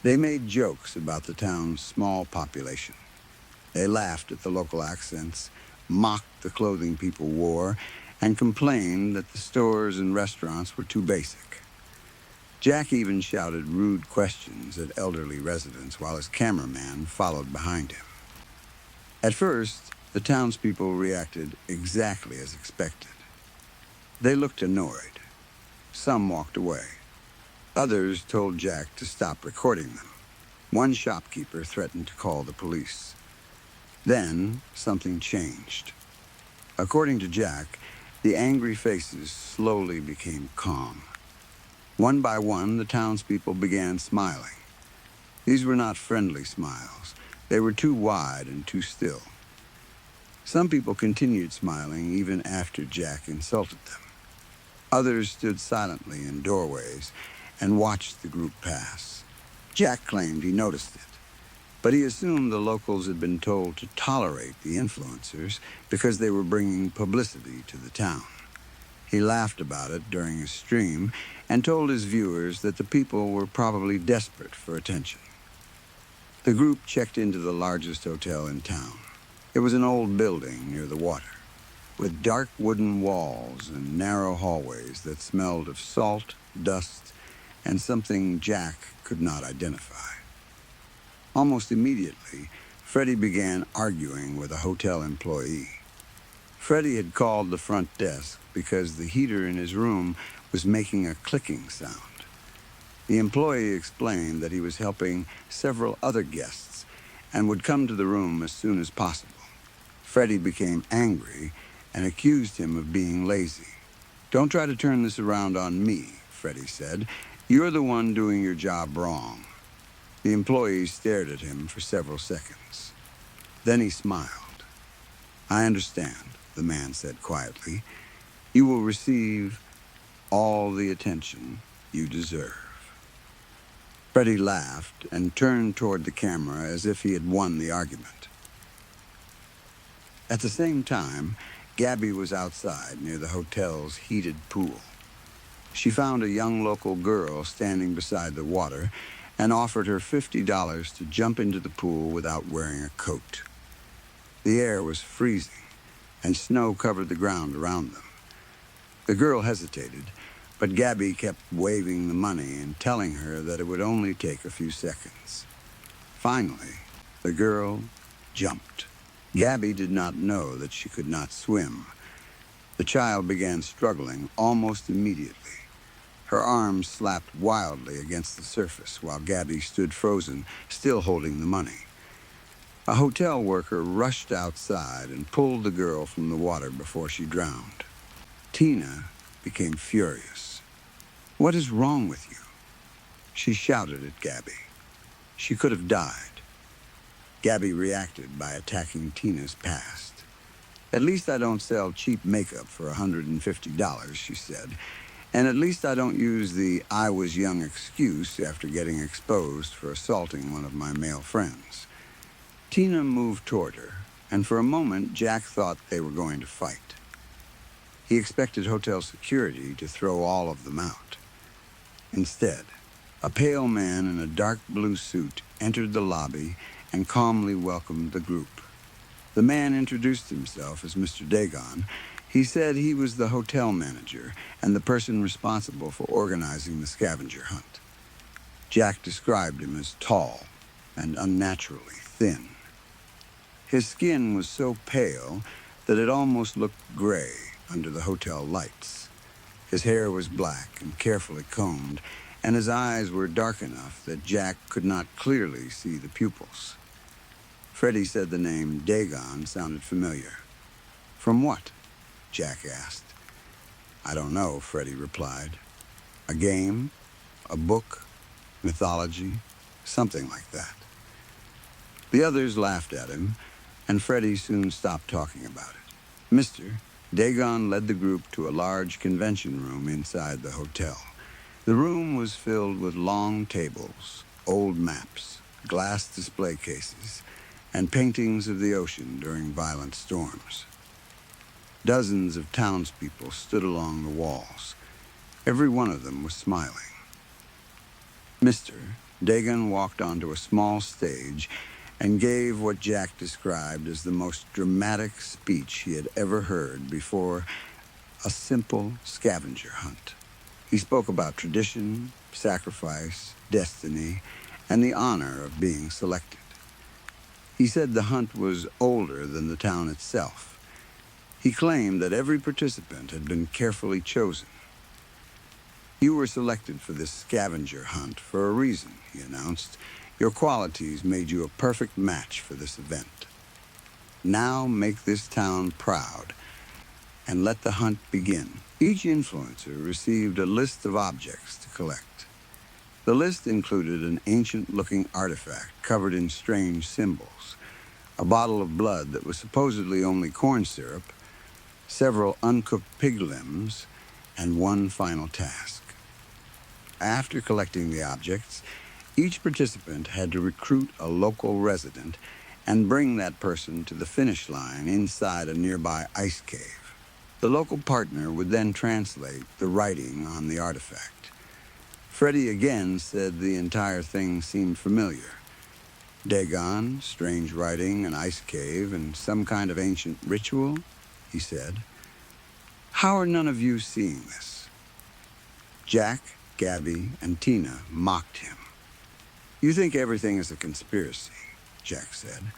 They made jokes about the town's small population. They laughed at the local accents, mocked the clothing people wore, and complained that the stores and restaurants were too basic. Jack even shouted rude questions at elderly residents while his cameraman followed behind him. At first, the townspeople reacted exactly as expected. They looked annoyed. Some walked away. Others told Jack to stop recording them. One shopkeeper threatened to call the police. Then something changed. According to Jack, the angry faces slowly became calm. One by one, the townspeople began smiling. These were not friendly smiles. They were too wide and too still. Some people continued smiling even after Jack insulted them. Others stood silently in doorways and watched the group pass. Jack claimed he noticed it, but he assumed the locals had been told to tolerate the influencers because they were bringing publicity to the town. He laughed about it during his stream and told his viewers that the people were probably desperate for attention. The group checked into the largest hotel in town. It was an old building near the water, with dark wooden walls and narrow hallways that smelled of salt, dust, and something Jack could not identify. Almost immediately, Freddie began arguing with a hotel employee. Freddie had called the front desk because the heater in his room was making a clicking sound. The employee explained that he was helping several other guests and would come to the room as soon as possible. Freddie became angry and accused him of being lazy. "Don't try to turn this around on me," Freddie said. "You're the one doing your job wrong." The employee stared at him for several seconds. Then he smiled. "I understand," the man said quietly. "You will receive all the attention you deserve." Freddie laughed and turned toward the camera as if he had won the argument. At the same time, Gabby was outside near the hotel's heated pool. She found a young local girl standing beside the water and offered her $50 to jump into the pool without wearing a coat. The air was freezing, and snow covered the ground around them. The girl hesitated, but Gabby kept waving the money and telling her that it would only take a few seconds. Finally, the girl jumped. Gabby did not know that she could not swim. The child began struggling almost immediately. Her arms slapped wildly against the surface while Gabby stood frozen, still holding the money. A hotel worker rushed outside and pulled the girl from the water before she drowned. Tina became furious. "What is wrong with you?" She shouted at Gabby. She could have died. Gabby reacted by attacking Tina's past. "At least I don't sell cheap makeup for $150, she said. "And at least I don't use the 'I was young' excuse after getting exposed for assaulting one of my male friends." Tina moved toward her, and for a moment Jack thought they were going to fight. He expected hotel security to throw all of them out. Instead, a pale man in a dark blue suit entered the lobby and calmly welcomed the group. The man introduced himself as Mr. Dagon. He said he was the hotel manager and the person responsible for organizing the scavenger hunt. Jack described him as tall and unnaturally thin. His skin was so pale that it almost looked gray under the hotel lights. His hair was black and carefully combed, and his eyes were dark enough that Jack could not clearly see the pupils. Freddie said the name Dagon sounded familiar. "From what?" Jack asked. "I don't know," Freddie replied. "A game? A book? Mythology? Something like that." The others laughed at him, and Freddie soon stopped talking about it. Mr. Dagon led the group to a large convention room inside the hotel. The room was filled with long tables, old maps, glass display cases, and paintings of the ocean during violent storms. Dozens of townspeople stood along the walls. Every one of them was smiling. Mr. Dagon walked onto a small stage and gave what Jack described as the most dramatic speech he had ever heard before a simple scavenger hunt. He spoke about tradition, sacrifice, destiny, and the honor of being selected. He said the hunt was older than the town itself. He claimed that every participant had been carefully chosen. "You were selected for this scavenger hunt for a reason," he announced. "Your qualities made you a perfect match for this event. Now make this town proud and let the hunt begin." Each influencer received a list of objects to collect. The list included an ancient-looking artifact covered in strange symbols, a bottle of blood that was supposedly only corn syrup, several uncooked pig limbs, and one final task. After collecting the objects, each participant had to recruit a local resident and bring that person to the finish line inside a nearby ice cave. The local partner would then translate the writing on the artifact. Freddie again said the entire thing seemed familiar. Dagon, strange writing, an ice cave, and some kind of ancient ritual, he said. "How are none of you seeing this?" Jack, Gabby, and Tina mocked him. "You think everything is a conspiracy," Jack said.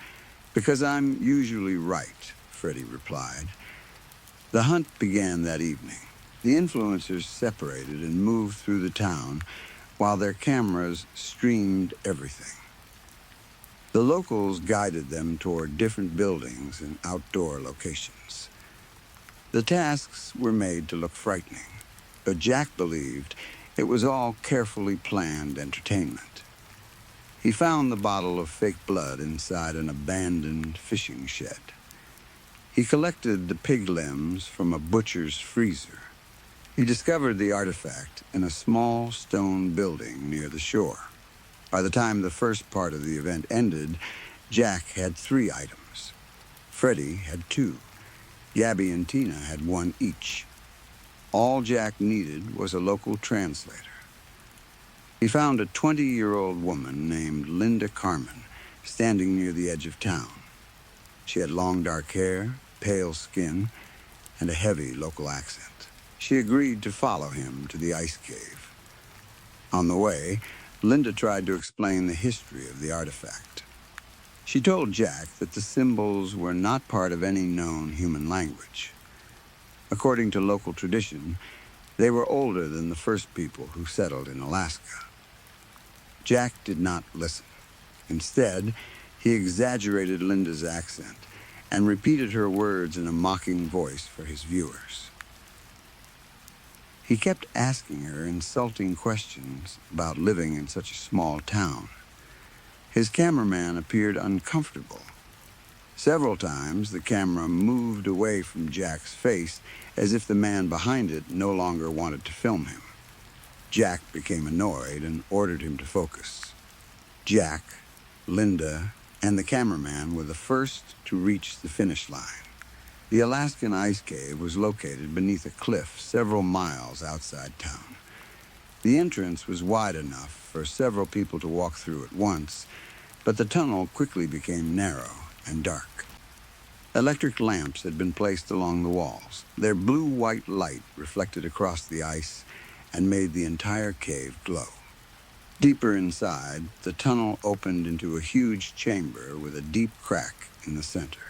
"Because I'm usually right," Freddie replied. The hunt began that evening. The influencers separated and moved through the town while their cameras streamed everything. The locals guided them toward different buildings and outdoor locations. The tasks were made to look frightening, but Jack believed it was all carefully planned entertainment. He found the bottle of fake blood inside an abandoned fishing shed. He collected the pig limbs from a butcher's freezer. He discovered the artifact in a small stone building near the shore. By the time the first part of the event ended, Jack had 3 items. Freddie had 2. Gabby and Tina had 1 each. All Jack needed was a local translator. He found a 20-year-old woman named Linda Carmen standing near the edge of town. She had long dark hair, pale skin, and a heavy local accent. She agreed to follow him to the ice cave. On the way, Linda tried to explain the history of the artifact. She told Jack that the symbols were not part of any known human language. According to local tradition, they were older than the first people who settled in Alaska. Jack did not listen. Instead, he exaggerated Linda's accent and repeated her words in a mocking voice for his viewers. He kept asking her insulting questions about living in such a small town. His cameraman appeared uncomfortable. Several times, the camera moved away from Jack's face as if the man behind it no longer wanted to film him. Jack became annoyed and ordered him to focus. Jack, Linda, and the cameraman were the first to reach the finish line. The Alaskan ice cave was located beneath a cliff several miles outside town. The entrance was wide enough for several people to walk through at once, but the tunnel quickly became narrow and dark. Electric lamps had been placed along the walls. Their blue-white light reflected across the ice and made the entire cave glow. Deeper inside, the tunnel opened into a huge chamber with a deep crack in the center.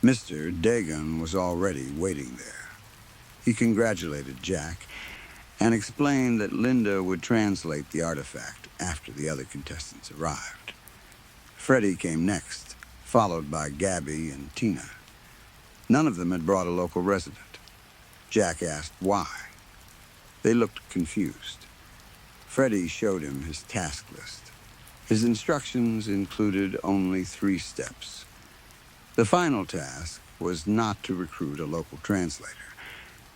Mr. Dagon was already waiting there. He congratulated Jack and explained that Linda would translate the artifact after the other contestants arrived. Freddie came next, followed by Gabby and Tina. None of them had brought a local resident. Jack asked why. They looked confused. Freddie showed him his task list. His instructions included only 3 steps. The final task was not to recruit a local translator.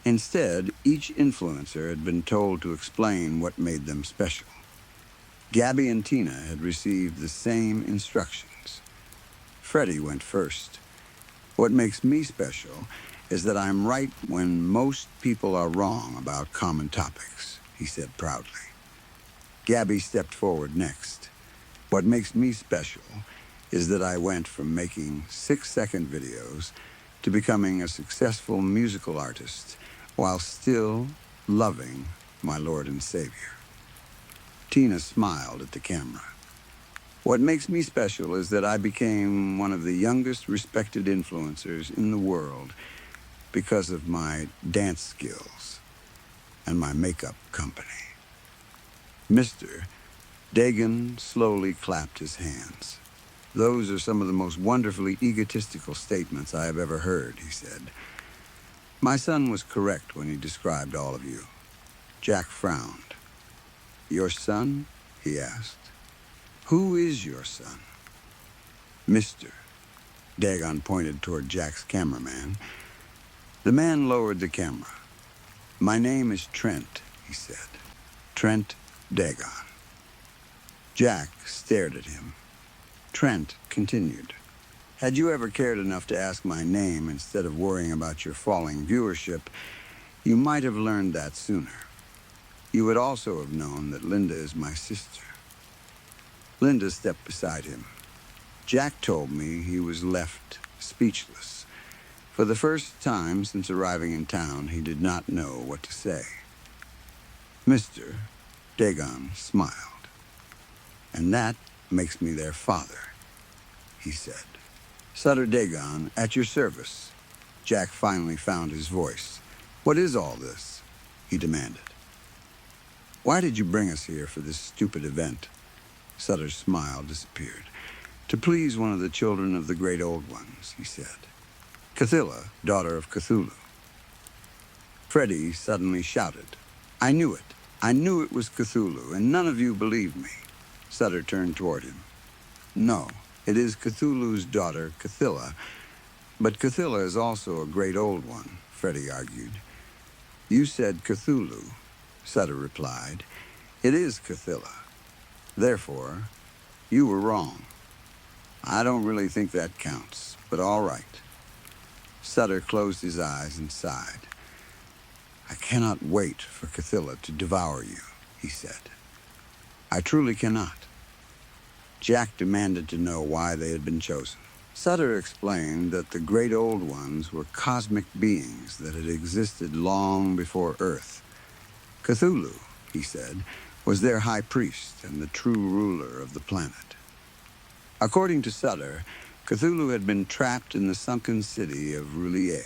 Instead, each influencer had been told to explain what made them special. Gabby and Tina had received the same instructions. Freddie went first. "What makes me special is that I'm right when most people are wrong about common topics," he said proudly. Gabby stepped forward next. "What makes me special is that I went from making 6-second videos to becoming a successful musical artist while still loving my Lord and Savior." Tina smiled at the camera. "What makes me special is that I became one of the youngest respected influencers in the world because of my dance skills and my makeup company. Mr. Dagon slowly clapped his hands. Those are some of the most wonderfully egotistical statements I have ever heard, he said. My son was correct when he described all of you. Jack frowned. Your son? He asked. Who is your son? Mr. Dagon pointed toward Jack's cameraman. The man lowered the camera. My name is Trent, he said. Trent Dagon. Jack stared at him. Trent continued. Had you ever cared enough to ask my name instead of worrying about your falling viewership, you might have learned that sooner. You would also have known that Linda is my sister. Linda stepped beside him. Jack told me he was left speechless. For the first time since arriving in town, he did not know what to say. Mr. Dagon smiled. And that makes me their father, he said. Sutter Dagon, at your service. Jack finally found his voice. What is all this? He demanded. Why did you bring us here for this stupid event? Sutter's smile disappeared. To please one of the children of the great old ones, he said. Cthulhu, daughter of Cthulhu. Freddie suddenly shouted. I knew it. I knew it was Cthulhu, and none of you believed me. Sutter turned toward him. No, it is Cthulhu's daughter, Cthulhu. But Cthulhu is also a great old one, Freddie argued. You said Cthulhu, Sutter replied. It is Cthulhu. Therefore, you were wrong. I don't really think that counts, but all right. Sutter closed his eyes and sighed. I cannot wait for Cthulhu to devour you, he said. I truly cannot. Jack demanded to know why they had been chosen. Sutter explained that the great old ones were cosmic beings that had existed long before Earth. Cthulhu, he said, was their high priest and the true ruler of the planet. According to Sutter, Cthulhu had been trapped in the sunken city of Roulier,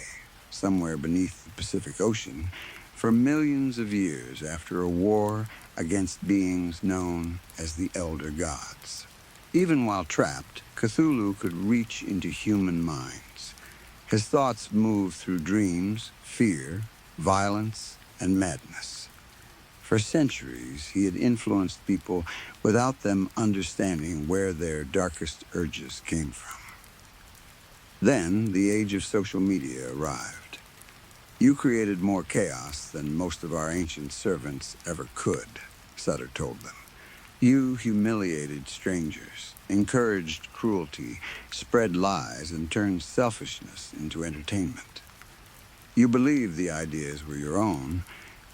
somewhere beneath the Pacific Ocean, for millions of years after a war against beings known as the Elder Gods. Even while trapped, Cthulhu could reach into human minds. His thoughts moved through dreams, fear, violence, and madness. For centuries, he had influenced people without them understanding where their darkest urges came from. Then, the age of social media arrived. You created more chaos than most of our ancient servants ever could, Sutter told them. You humiliated strangers, encouraged cruelty, spread lies, and turned selfishness into entertainment. You believed the ideas were your own,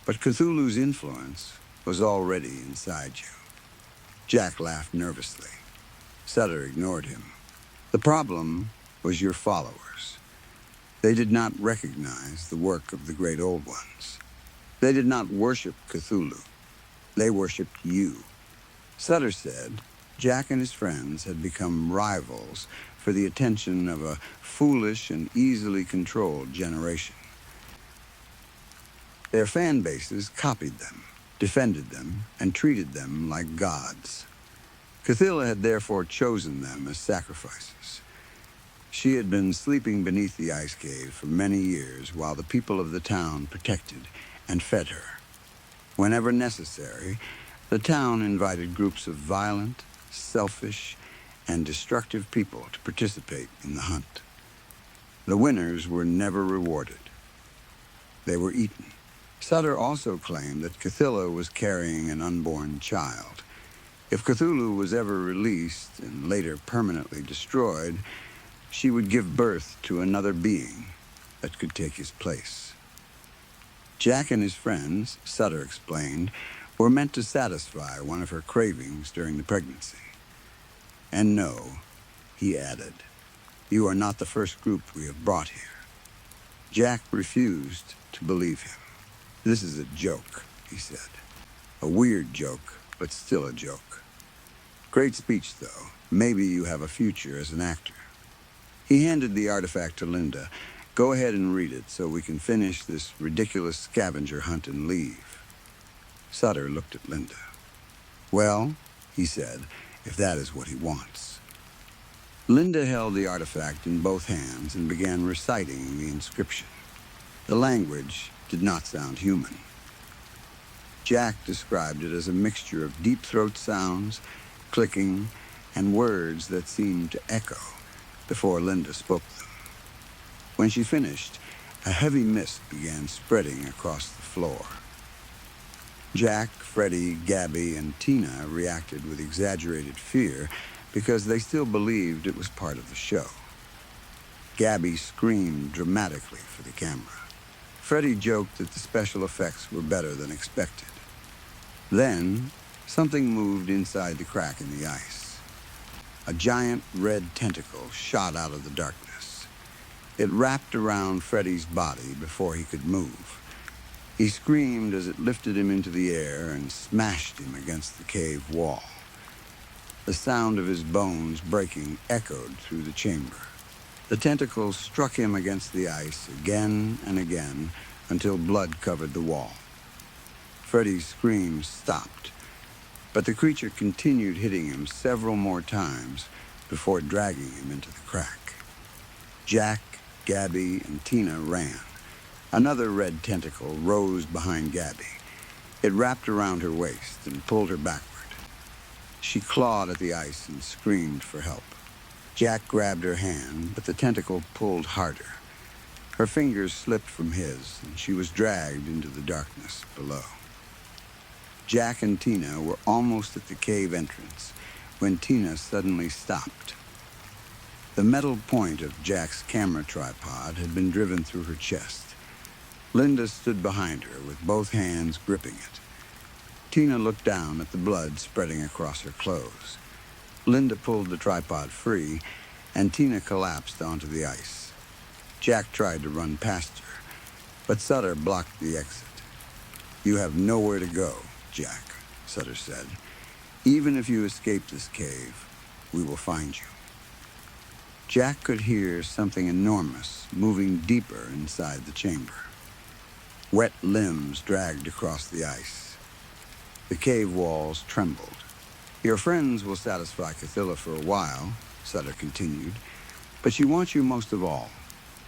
but Cthulhu's influence was already inside you. Jack laughed nervously. Sutter ignored him. The problem was your followers. They did not recognize the work of the great old ones. They did not worship Cthulhu. They worshipped you. Sutter said Jack and his friends had become rivals for the attention of a foolish and easily controlled generation. Their fan bases copied them, defended them, and treated them like gods. Cthulhu had therefore chosen them as sacrifices. She had been sleeping beneath the ice cave for many years while the people of the town protected and fed her. Whenever necessary, the town invited groups of violent, selfish, and destructive people to participate in the hunt. The winners were never rewarded. They were eaten. Sutter also claimed that Cthulhu was carrying an unborn child. If Cthulhu was ever released and later permanently destroyed, she would give birth to another being that could take his place. Jack and his friends, Sutter explained, were meant to satisfy one of her cravings during the pregnancy. And no, he added, you are not the first group we have brought here. Jack refused to believe him. This is a joke, he said. A weird joke, but still a joke. Great speech, though. Maybe you have a future as an actor. He handed the artifact to Linda, Go ahead and read it so we can finish this ridiculous scavenger hunt and leave." Sutter looked at Linda. "Well," he said, "if that is what he wants." Linda held the artifact in both hands and began reciting the inscription. The language did not sound human. Jack described it as a mixture of deep throat sounds, clicking, and words that seemed to echo before Linda spoke them. When she finished, a heavy mist began spreading across the floor. Jack, Freddie, Gabby, and Tina reacted with exaggerated fear because they still believed it was part of the show. Gabby screamed dramatically for the camera. Freddie joked that the special effects were better than expected. Then, something moved inside the crack in the ice. A giant red tentacle shot out of the darkness. It wrapped around Freddie's body before he could move. He screamed as it lifted him into the air and smashed him against the cave wall. The sound of his bones breaking echoed through the chamber. The tentacles struck him against the ice again and again until blood covered the wall. Freddie's screams stopped, but the creature continued hitting him several more times before dragging him into the crack. Jack, Gabby, and Tina ran. Another red tentacle rose behind Gabby. It wrapped around her waist and pulled her backward. She clawed at the ice and screamed for help. Jack grabbed her hand, but the tentacle pulled harder. Her fingers slipped from his, and she was dragged into the darkness below. Jack and Tina were almost at the cave entrance when Tina suddenly stopped. The metal point of Jack's camera tripod had been driven through her chest. Linda stood behind her with both hands gripping it. Tina looked down at the blood spreading across her clothes. Linda pulled the tripod free, and Tina collapsed onto the ice. Jack tried to run past her, but Sutter blocked the exit. "You have nowhere to go, Jack," Sutter said. "Even if you escape this cave, we will find you." Jack could hear something enormous moving deeper inside the chamber. Wet limbs dragged across the ice. The cave walls trembled. "Your friends will satisfy Cathilla for a while," Sutter continued, "but she wants you most of all.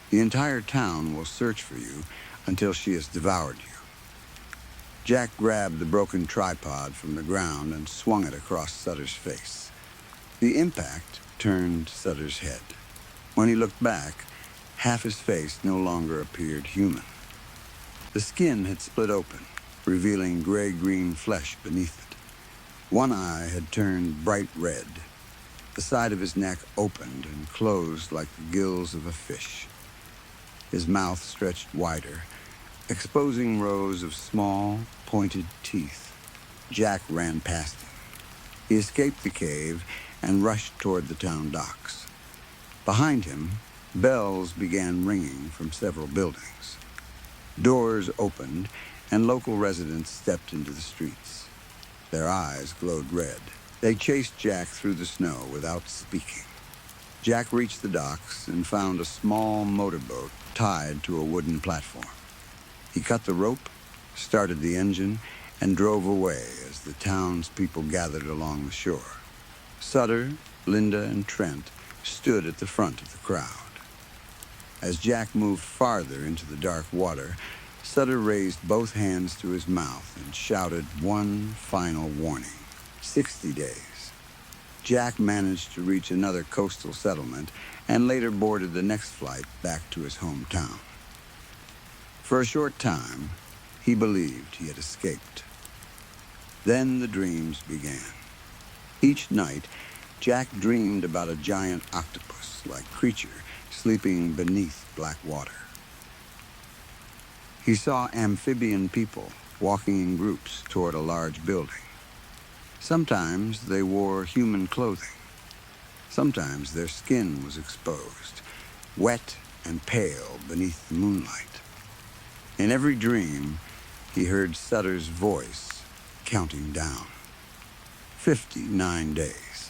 The entire town will search for you until she has devoured you." Jack grabbed the broken tripod from the ground and swung it across Sutter's face. The impact turned Sutter's head. When he looked back, half his face no longer appeared human. The skin had split open, revealing gray-green flesh beneath it. One eye had turned bright red. The side of his neck opened and closed like the gills of a fish. His mouth stretched wider, exposing rows of small, pointed teeth. Jack ran past him. He escaped the cave and rushed toward the town docks. Behind him, bells began ringing from several buildings. Doors opened, and local residents stepped into the streets. Their eyes glowed red. They chased Jack through the snow without speaking. Jack reached the docks and found a small motorboat tied to a wooden platform. He cut the rope, started the engine, and drove away as the townspeople gathered along the shore. Sutter, Linda, and Trent stood at the front of the crowd. As Jack moved farther into the dark water, Sutter raised both hands to his mouth and shouted one final warning. 60 days. Jack managed to reach another coastal settlement and later boarded the next flight back to his hometown. For a short time, he believed he had escaped. Then the dreams began. Each night, Jack dreamed about a giant octopus-like creature sleeping beneath black water. He saw amphibian people walking in groups toward a large building. Sometimes they wore human clothing. Sometimes their skin was exposed, wet and pale beneath the moonlight. In every dream, he heard Sutter's voice counting down. 59 days.